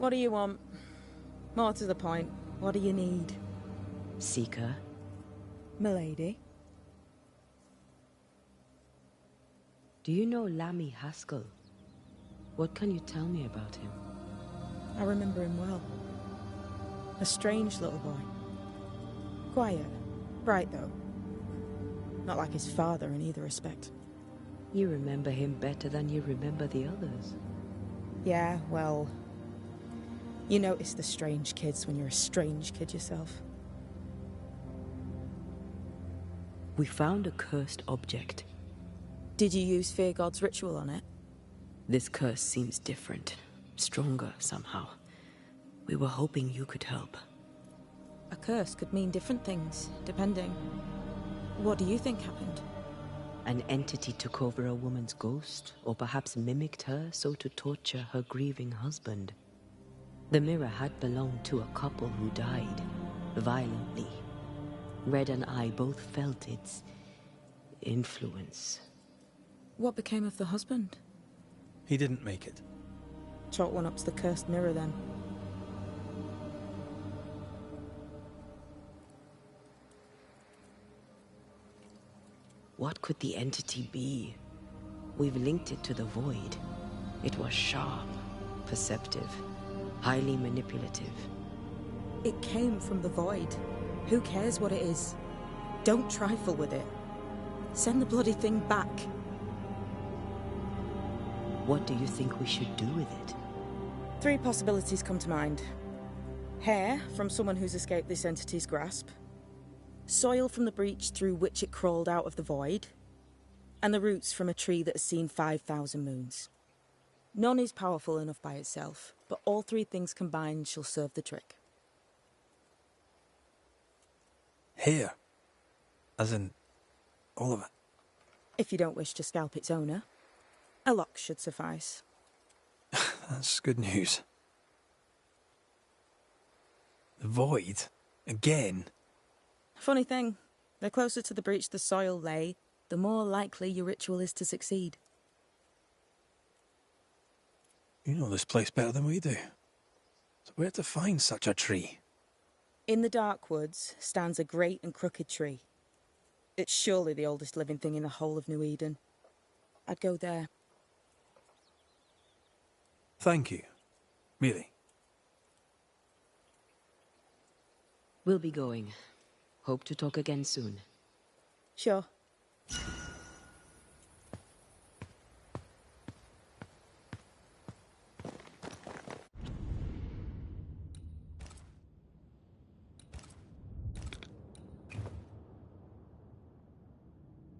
What do you want? More to the point, what do you need? Seeker? Milady? Do you know Lammy Haskell? What can you tell me about him? I remember him well. A strange little boy. Quiet. Bright, though. Not like his father in either respect. You remember him better than you remember the others. Yeah, well... You notice the strange kids when you're a strange kid yourself. We found a cursed object. Did you use Fear God's ritual on it? This curse seems different. Stronger, somehow. We were hoping you could help. A curse could mean different things, depending. What do you think happened? An entity took over a woman's ghost, or perhaps mimicked her so to torture her grieving husband. The mirror had belonged to a couple who died, violently. Red and I both felt its influence. What became of the husband? He didn't make it. Chalk one up to the cursed mirror, then. What could the entity be? We've linked it to the void. It was sharp, perceptive, highly manipulative. It came from the void. Who cares what it is? Don't trifle with it. Send the bloody thing back. What do you think we should do with it? 3 possibilities come to mind. Hair from someone who's escaped this entity's grasp. Soil from the breach through which it crawled out of the void. And the roots from a tree that has seen 5,000 moons. None is powerful enough by itself, but all 3 things combined shall serve the trick. Hair? As in, all of it? If you don't wish to scalp its owner, a lock should suffice. That's good news. The void? Again? Funny thing, the closer to the breach the soil lay, the more likely your ritual is to succeed. You know this place better than we do. So where to find such a tree? In the dark woods stands a great and crooked tree. It's surely the oldest living thing in the whole of New Eden. I'd go there. Thank you. Really. We'll be going. Hope to talk again soon. Sure.